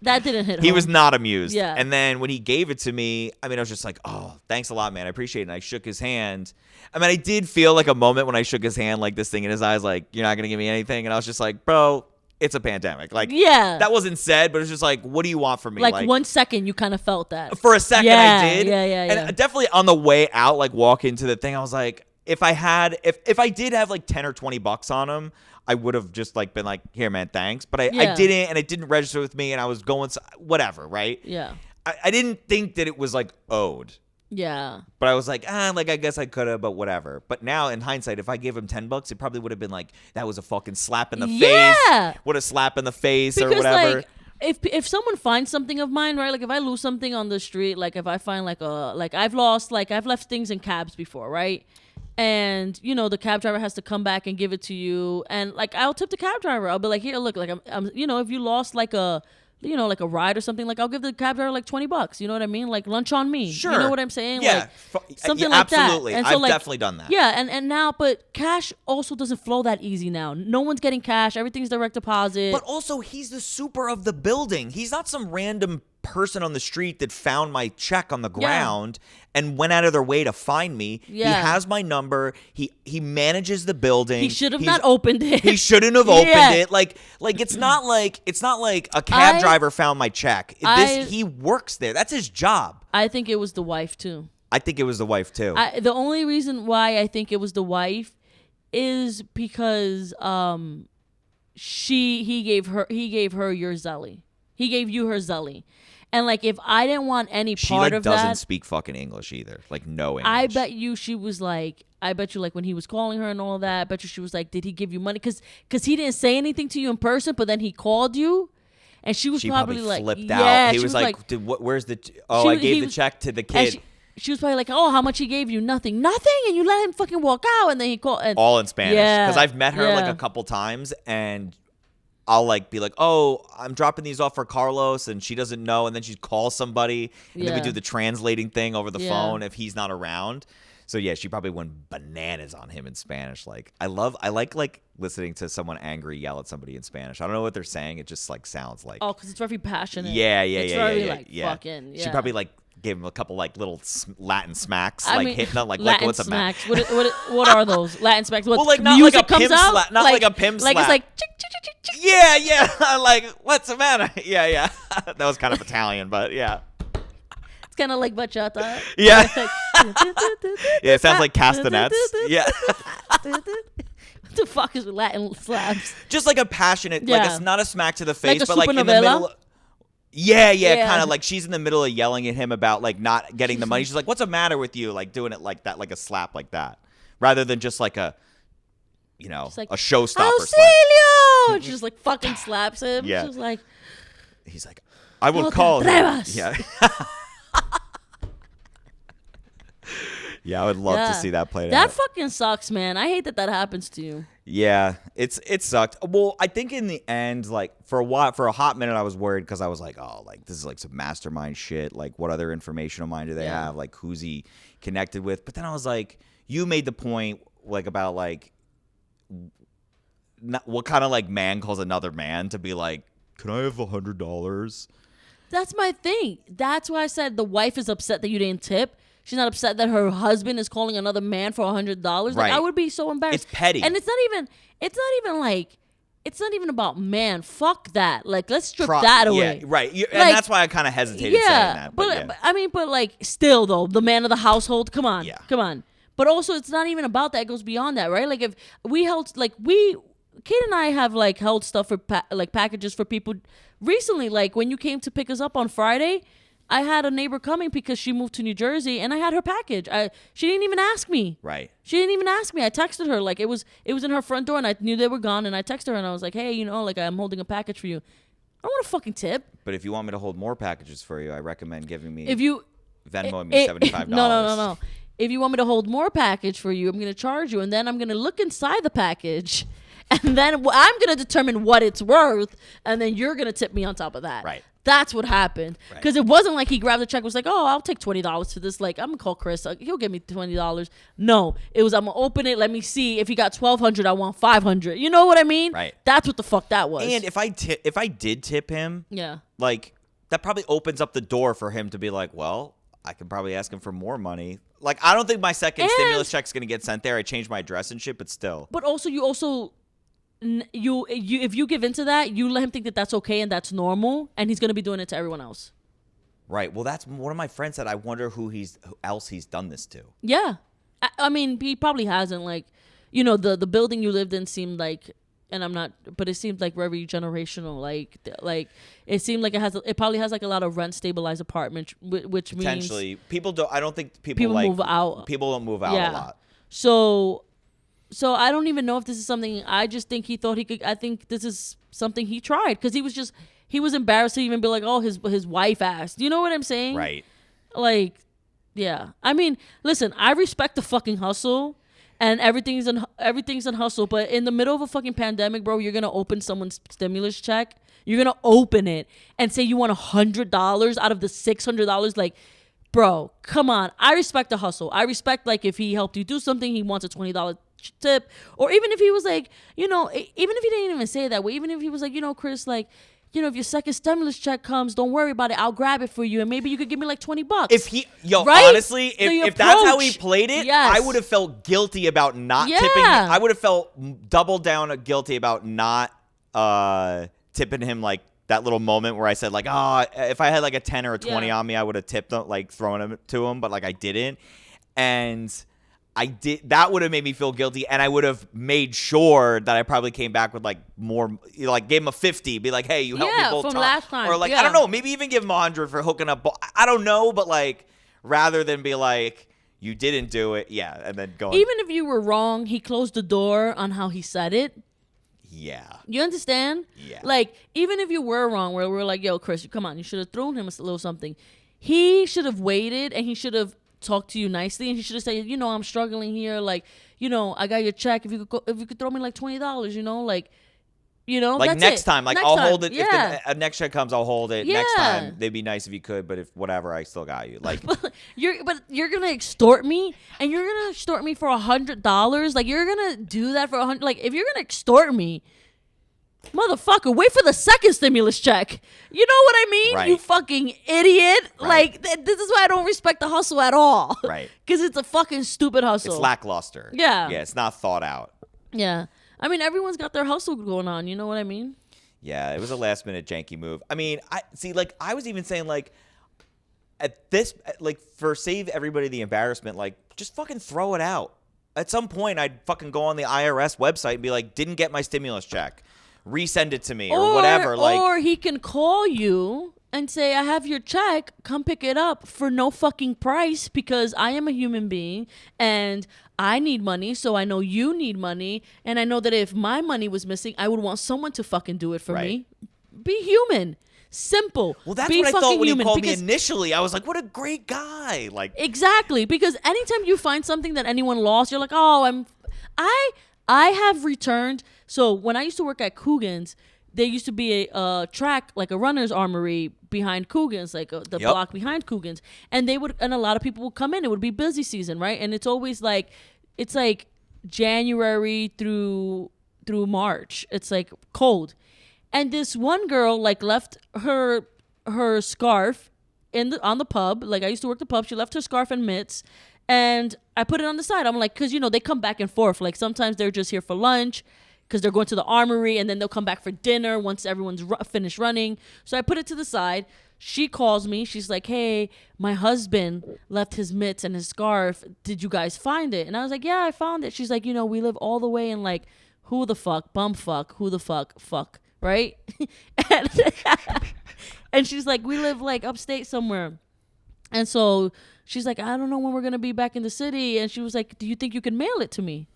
That didn't hit. He home. was not amused. Yeah. And then when he gave it to me, I mean, I was just like, oh, thanks a lot, man. I appreciate it. And I shook his hand. I mean, I did feel like a moment when I shook his hand, like this thing in his eyes, like, you're not going to give me anything. And I was just like, bro, it's a pandemic. Like, Yeah. that wasn't said, but it was just like, what do you want from me? Like 1 second, you kind of felt that. For a second, Yeah, I did. yeah. And definitely on the way out, like walk into the thing, I was like, if I did have like 10 or 20 bucks on him, I would have just like been like, here, man, thanks. But I Yeah. didn't, and it didn't register with me, and I was going, whatever, right? Yeah. I didn't think that it was like owed. Yeah. But I was like, like I guess I could have, but whatever. But now in hindsight, if I gave him $10, it probably would have been like, that was a fucking slap in the Yeah. face. What a slap in the face or Because whatever. like if someone finds something of mine, right? Like if I lose something on the street, like if I find like I've left things in cabs before, right? And the cab driver has to come back and give it to you, and like I'll tip the cab driver. I'll be like, here, look, like I'm if you lost like a like a ride or something, like I'll give the cab driver like $20. You know what I mean? Like lunch on me. Sure. You know what I'm saying? Yeah. Like something Yeah, like absolutely. that. And I've definitely done that. Yeah, and now, but cash also doesn't flow that easy now. No one's getting cash. Everything's direct deposit. But also, he's the super of the building. He's not some random person on the street that found my check on the ground and went out of their way to find me. Yeah. He has my number. He manages the building. He should have not opened it. He shouldn't have opened Yeah. it. Like it's not like a cab driver found my check. He works there. That's his job. I think it was the wife too. I think it was the wife too. The only reason why I think it was the wife is because he gave her your Zelly. He gave you her Zelly. And like if I didn't want any she part like of doesn't that, speak fucking English either. Like no English. I bet you she was like, when he was calling her and all that, I bet you she was like, did he give you money? Because he didn't say anything to you in person, but then he called you. And she was She probably probably like, flipped yeah, out. He she was like, where's the? She I was- gave he the was- check to the and kid. she was probably like, oh, how much he gave you? Nothing, and you let him fucking walk out, and then he called. And, All in Spanish. Yeah, Because I've met her like yeah. a couple times, and I'll like be like, oh, I'm dropping these off for Carlos, and she doesn't know, and then she'd call somebody, and then we Yeah. do the translating thing over the Yeah. phone if he's not around. So yeah, she probably went bananas on him in Spanish. Like I like listening to someone angry yell at somebody in Spanish. I don't know what they're saying. It just like sounds like Oh, because it's very passionate. yeah, It's very yeah, like yeah. fucking. Yeah. She probably like gave him a couple like little Latin smacks, I like mean, hitting on like Latin what's a mac? smacks. What are those Latin smacks? What Well, like, not music like a comes pimp out? slap- not like a pimp Like slap. it's like chick, chick, chick, chick, chick. Yeah. Like what's the matter? Yeah. That was kind of Italian, but yeah. It's kind of like bachata. Yeah. Yeah, Yeah, it sounds like castanets. Yeah. What the fuck is Latin slaps? Just like a passionate, like Yeah. it's not a smack to the face, a but like in the supernovela? middle. Yeah, Yeah. kind of like she's in the middle of yelling at him about like not getting the money. She's like, "What's the matter with you?" Like doing it like that, like a slap like that, rather than just like a a like, showstopper slap. Auxilio! She just like fucking slaps him. Yeah. She's like, He's like, I will "No te call him. atrevas." Yeah. Yeah, I would love to see that played That out. fucking sucks, man. I hate that happens to you. Yeah, it sucked. Well, I think in the end, like for a hot minute, I was worried because I was like, oh, like this is like some mastermind shit. Like, what other informational mind do they have? Like, who's he connected with? But then I was like, you made the point like about like what kind of like man calls another man to be like, can I have $100? That's my thing. That's why I said the wife is upset that you didn't tip. She's not upset that her husband is calling another man for $100. Like, Right. I would be so embarrassed. It's petty. And it's not even about man. Fuck that. Like, let's strip that away. Yeah, right. And Like, that's why I kind of hesitated saying that. But but like, still though, the man of the household. Come on, Yeah. come on. But also, it's not even about that. It goes beyond that, right? Like, if we held, Kate and I have like held stuff for packages for people recently. Like when you came to pick us up on Friday, I had a neighbor coming because she moved to New Jersey, and I had her package. She didn't even ask me. Right. She didn't even ask me. I texted her like it was in her front door, and I knew they were gone. And I texted her and I was like, hey, like I'm holding a package for you. I don't want a fucking tip. But if you want me to hold more packages for you, I recommend giving me If you Venmo me $75. No. If you want me to hold more package for you, I'm going to charge you, and then I'm going to look inside the package, and then I'm going to determine what it's worth, and then you're going to tip me on top of that. Right. That's what happened. Right. Because it wasn't like he grabbed the check and was like, oh, I'll take $20 for this. Like, I'm going to call Chris. He'll give me $20. No. It was, I'm going to open it. Let me see. If he got $1,200, I want $500. You know what I mean? Right. That's what the fuck that was. And if I did tip him, yeah. like that probably opens up the door for him to be like, well, I can probably ask him for more money. Like, I don't think my second stimulus check's going to get sent there. I changed my address and shit, but still. But also, if you give into that, you let him think that that's okay and that's normal, and he's gonna be doing it to everyone else. Right. Well, that's one of my friends said. I wonder who else he's done this to. Yeah, I mean, he probably hasn't. Like, the building you lived in seemed like, and I'm not, but it seemed like very generational. Like it seemed like it probably has like a lot of rent stabilized apartments, which Potentially, means people don't. I don't think people like move out. People don't move out a lot. So I don't even know if this is something. I just think he thought he could. I think this is something he tried because he was embarrassed to even be like, oh, his wife asked. You know what I'm saying? Right. Like, yeah. I mean, listen, I respect the fucking hustle, and everything's in hustle. But in the middle of a fucking pandemic, bro, you're gonna open someone's stimulus check. You're gonna open it and say you want $100 out of the $600. Like, bro, come on. I respect the hustle. I respect like if he helped you do something, he wants a $20 tip, or even if he was like, even if he didn't even say it that way, even if he was like, Chris, like, if your second stimulus check comes, don't worry about it, I'll grab it for you, and maybe you could give me like $20. If he, right? Honestly, if that's how he played it, yes. I would have felt guilty about not tipping him. I would have felt double down guilty about not tipping him, like that little moment where I said like, if I had like a 10 or a 20 on me, I would have tipped him, like thrown him to him, but like I didn't. And I did. That would have made me feel guilty, and I would have made sure that I probably came back with like more, like gave him a 50, be like, "Hey, you helped me both from times," last time. or like I don't know, maybe even give him 100 for hooking up. I don't know, but like rather than be like, "You didn't do it," yeah, and then go. Even if you were wrong, he closed the door on how he said it. Yeah. You understand? Yeah. Like, even if you were wrong, where we're like, "Yo, Chris, come on, you should have thrown him a little something." He should have waited, and he should have talk to you nicely, and he should have said, I'm struggling here, like, I got your check, if you could throw me like $20, like like next time, like I'll hold it. Yeah. If the next check comes, I'll hold it. Yeah. Next time, they'd be nice if you could, but if whatever, I still got you. Like, you're gonna extort me, and you're gonna extort me for $100. Like, you're gonna do that for $100. Like, if you're gonna extort me, motherfucker, wait for the second stimulus check. You know what I mean? Right. You fucking idiot. Right. Like, this is why I don't respect the hustle at all. Right. Because it's a fucking stupid hustle. it's lackluster. Yeah. Yeah, it's not thought out. Yeah. I mean, everyone's got their hustle going on. You know what I mean? Yeah, it was a last minute janky move. I mean, I was even saying like at this, like for save everybody the embarrassment, like just fucking throw it out. At some point, I'd fucking go on the IRS website and be like, didn't get my stimulus check. Resend it to me or whatever. Like, or he can call you and say, I have your check, come pick it up for no fucking price because I am a human being and I need money, so I know you need money, and I know that if my money was missing, I would want someone to fucking do it for me. Be human. Simple. Well, that's Be what I thought when he human, called me initially. I was like, what a great guy. Like, exactly, because anytime you find something that anyone lost, you're like, oh, I have returned. So when I used to work at Coogan's, there used to be a track, like a runner's armory behind Coogan's, like the block behind Coogan's, and a lot of people would come in. It would be busy season, right? And it's always like, it's like January through March. It's like cold, and this one girl like left her scarf on the pub. Like, I used to work the pub. She left her scarf and mitts, and I put it on the side. I'm like, because they come back and forth. Like, sometimes they're just here for lunch, because they're going to the armory, and then they'll come back for dinner once everyone's finished running. So I put it to the side. She calls me. She's like, hey, my husband left his mitts and his scarf. Did you guys find it? And I was like, yeah, I found it. She's like, we live all the way in, like, who the fuck, bumfuck, who the fuck, right? And she's like, we live, like, upstate somewhere. And so she's like, I don't know when we're going to be back in the city. And she was like, do you think you can mail it to me?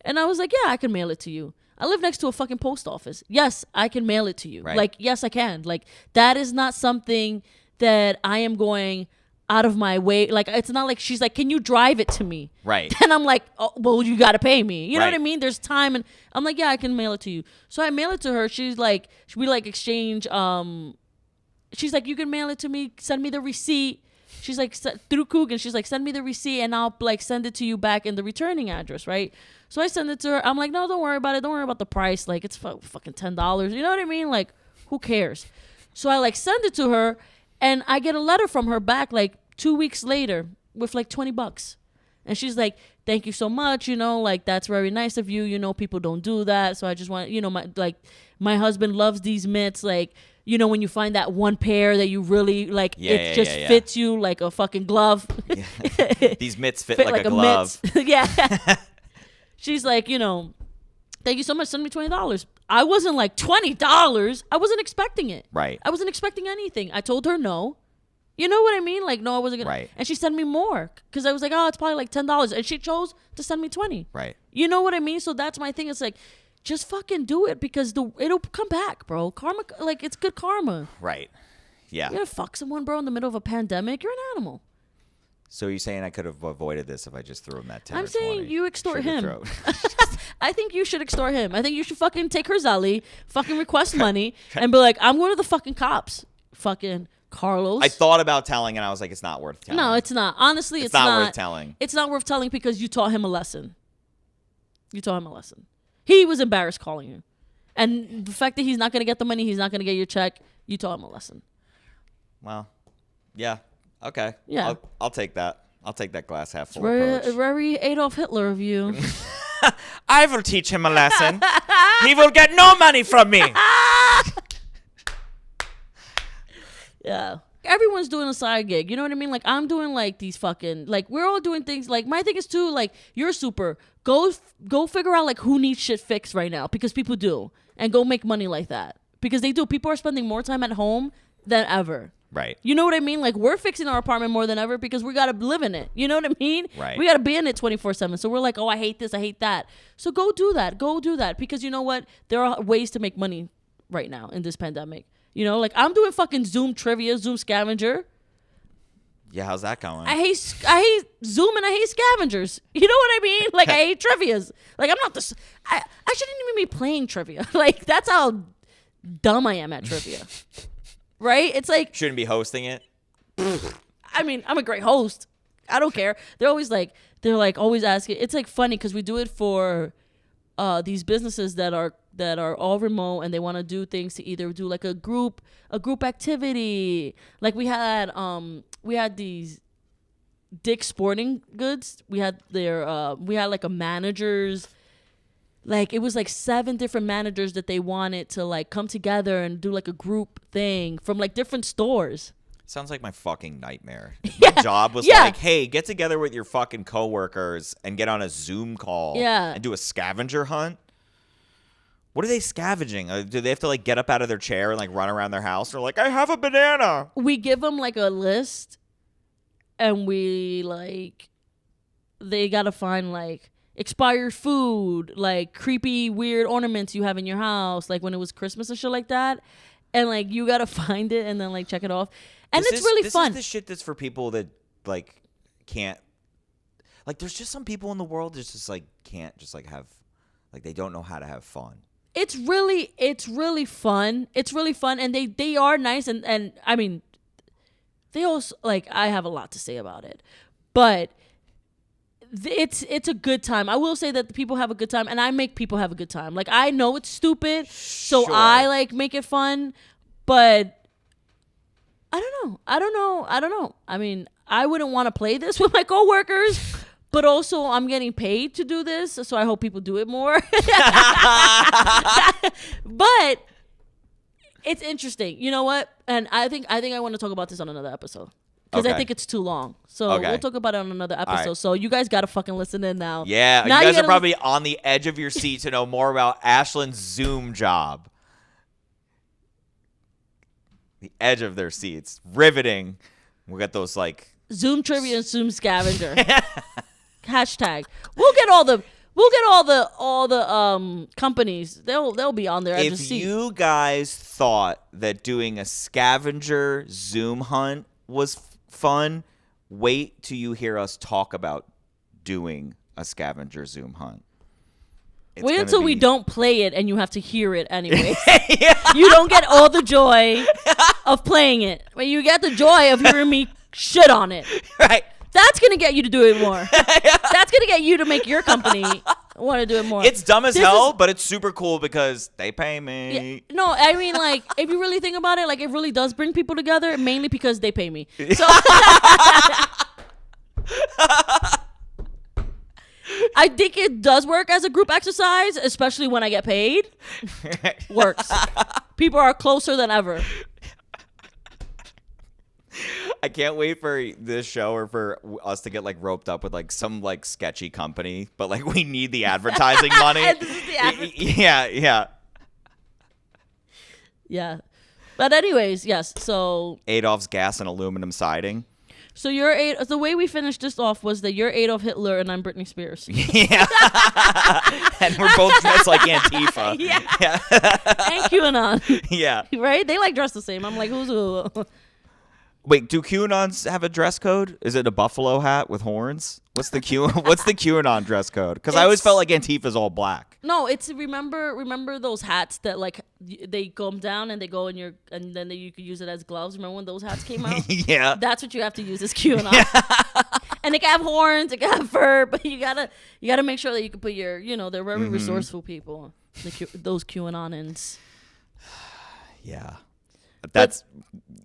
And I was like, yeah, I can mail it to you. I live next to a fucking post office. Yes, I can mail it to you. Right. Like, yes, I can. Like, that is not something that I am going out of my way. Like, it's not like she's like, can you drive it to me? Right. And I'm like, oh, well, you got to pay me. You know what I Right. mean? There's time. And I'm like, yeah, I can mail it to you. So I mail it to her. She's like, we like exchange. She's like, you can mail it to me. Send me the receipt. She's like, through Coogan, she's like, send me the receipt and I'll like send it to you back in the returning address, right? So I send it to her. I'm like, no, don't worry about it. Don't worry about the price. Like, it's fucking $10. You know what I mean? Like, who cares? So I like send it to her, and I get a letter from her back like 2 weeks later with like $20. And she's like, thank you so much. Like, that's very nice of you. People don't do that. So I just want, my husband loves these mitts. Like, when you find that one pair that you really like, fits you like a fucking glove. These mitts fit like a glove. Yeah. She's like, thank you so much. Send me $20. I wasn't like $20. I wasn't expecting it. Right. I wasn't expecting anything. I told her no. You know what I mean? Like, no, I wasn't gonna. Right. And she sent me more because I was like, oh, it's probably like $10, and she chose to send me 20. Right. You know what I mean? So that's my thing. It's like, just fucking do it because it'll come back, bro. Karma, like, it's good karma. Right. Yeah. You're gonna fuck someone, bro, in the middle of a pandemic. You're an animal. So you're saying I could have avoided this if I just threw him that 10 I'm or saying 20 you extort sugar him. throat. I think you should extort him. I think you should fucking take her Zelly, fucking request money, and be like, I'm going to the fucking cops. Fucking Carlos. I thought about telling, and I was like, it's not worth telling. No, it's not. Honestly, it's not worth telling. It's not worth telling because you taught him a lesson. You taught him a lesson. He was embarrassed calling you. And the fact that he's not going to get the money, he's not going to get your check, you taught him a lesson. Well, yeah. Okay. Yeah. I'll take that. I'll take that glass half full Very, approach. very Adolf Hitler of you. I will teach him a lesson. He will get no money from me. Yeah. Everyone's doing a side gig. You know what I mean? Like, I'm doing like these fucking, like, we're all doing things. Like, my thing is too, like, you're super. Go figure out like who needs shit fixed right now, because people do, and go make money like that, because they do. People are spending more time at home than ever. Right. You know what I mean? Like, we're fixing our apartment more than ever because we got to live in it. You know what I mean? Right. We got to be in it 24/7. So we're like, oh, I hate this, I hate that. So go do that. Go do that, because you know what? There are ways to make money right now in this pandemic. Like, I'm doing fucking Zoom trivia, Zoom scavenger. Yeah, how's that going? I hate Zoom and I hate scavengers. You know what I mean? Like, I hate trivias. Like, I'm not this. I shouldn't even be playing trivia. Like, that's how dumb I am at trivia. Right? It's like, Shouldn't be hosting it. I mean, I'm a great host. I don't care. They're like always asking. It's like funny because we do it for these businesses that are all remote, and they want to do things to either do like a group activity. Like, we had these Dick's Sporting Goods. We had like a managers. Like, it was like 7 different managers that they wanted to like come together and do like a group thing from like different stores. Sounds like my fucking nightmare. Yeah. My job was Yeah. like, hey, get together with your fucking coworkers and get on a Zoom call Yeah. and do a scavenger hunt. What are they scavenging? Do they have to like get up out of their chair and like run around their house? They're like, I have a banana. We give them like a list, and we like they gotta find like expired food, like creepy weird ornaments you have in your house, like when it was Christmas and shit like that, and like you gotta find it and then like check it off, and it's really fun. This is the shit that's for people that like can't. Like, there's just some people in the world that just like can't just like have, like they don't know how to have fun. It's really fun. It's really fun, and they are nice, and I mean, they also like I have a lot to say about it, but it's a good time. I will say that the people have a good time, and I make people have a good time. Like I know it's stupid, so Sure. I like make it fun, but I don't know. I mean, I wouldn't want to play this with my coworkers. But also, I'm getting paid to do this, so I hope people do it more. But it's interesting. You know what? And I think I want to talk about this on another episode because I Okay. think it's too long. So Okay. we'll talk about it on another episode. right. So you guys gotta fucking listen in now. Yeah, Now you guys are gotta probably on the edge of your seat to know more about Ashlyn's Zoom job. The edge of their seats, riveting. We got those like Zoom trivia and Zoom scavenger. Hashtag. We'll get all the companies. They'll be on there. If you guys thought that doing a scavenger Zoom hunt was fun, wait till you hear us talk about doing a scavenger Zoom hunt. It's Wait gonna until we be- don't play it and you have to hear it anyway. You don't get all the joy of playing it. But you get the joy of hearing me shit on it. Right. That's going to get you to do it more. That's going to get you to make your company want to do it more. It's dumb as This hell, is- but it's super cool because they pay me. No, I mean, like, if you really think about it, like, it really does bring people together, mainly because they pay me. So I think it does work as a group exercise, especially when I get paid. Works. People are closer than ever. I can't wait for this show or for us to get like roped up with like some like sketchy company, but like we need the advertising money. This is the advertising. Yeah. Yeah. But anyways, yes. So Adolf's gas and aluminum siding. you're the way we finished this off was that you're Adolf Hitler and I'm Britney Spears. Yeah. And we're both dressed like Antifa. Yeah. And QAnon. Yeah. Right? They like dress the same. I'm like, who's who? Wait, do QAnons have a dress code? Is it a buffalo hat with horns? What's the QAnon dress code? Because I always felt like Antifa's all black. No, it's remember those hats that like they come down and they go in your and then you could use it as gloves. Remember when those hats came out? Yeah. That's what you have to use as QAnon. And it can have horns, it can have fur, but you gotta make sure that you can put your they're very resourceful people. Those QAnonins. Yeah. That's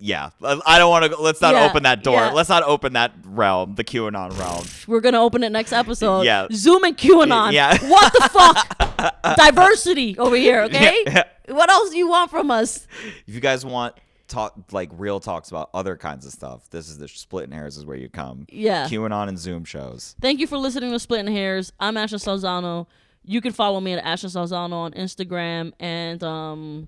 yeah. I don't want to. Let's not Yeah, open that door. yeah. Let's not open that realm, the QAnon realm. We're gonna open it next episode. Yeah. Zoom and QAnon. Yeah. What the fuck? Diversity over here, okay? Yeah. What else do you want from us? If you guys want like real talks about other kinds of stuff, this is the Splittin' Hairs is where you come. Yeah. QAnon and Zoom shows. Thank you for listening to Splittin' Hairs. I'm Ashley Salzano. You can follow me at Ashley Salzano on Instagram, and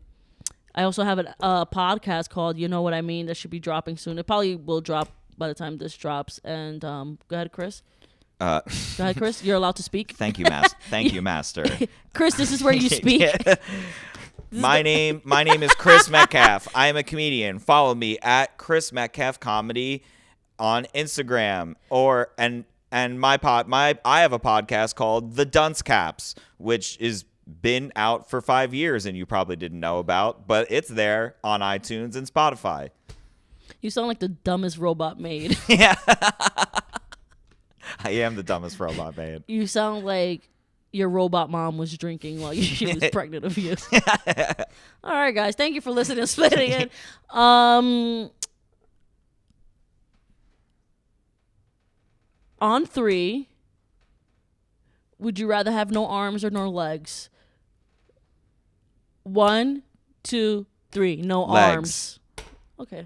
I also have a podcast called You Know What I Mean that should be dropping soon. It probably will drop by the time this drops. And go ahead, Chris. Go ahead, Chris. You're allowed to speak. Thank you, master. Thank you, master. Chris, this is where you speak. Yeah. My name is Chris Metcalf. I am a comedian. Follow me at Chris Metcalf Comedy on Instagram and I have a podcast called The Dunce Caps, which is been out for 5 years and you probably didn't know about, but it's there on iTunes and Spotify. You sound like the dumbest robot made. Yeah. I am the dumbest robot made. You sound like your robot mom was drinking while she was pregnant of you. All right, guys. Thank you for listening to Splitting It. On 3, would you rather have no arms or no legs? 1, 2, 3. No Legs. arms. Okay.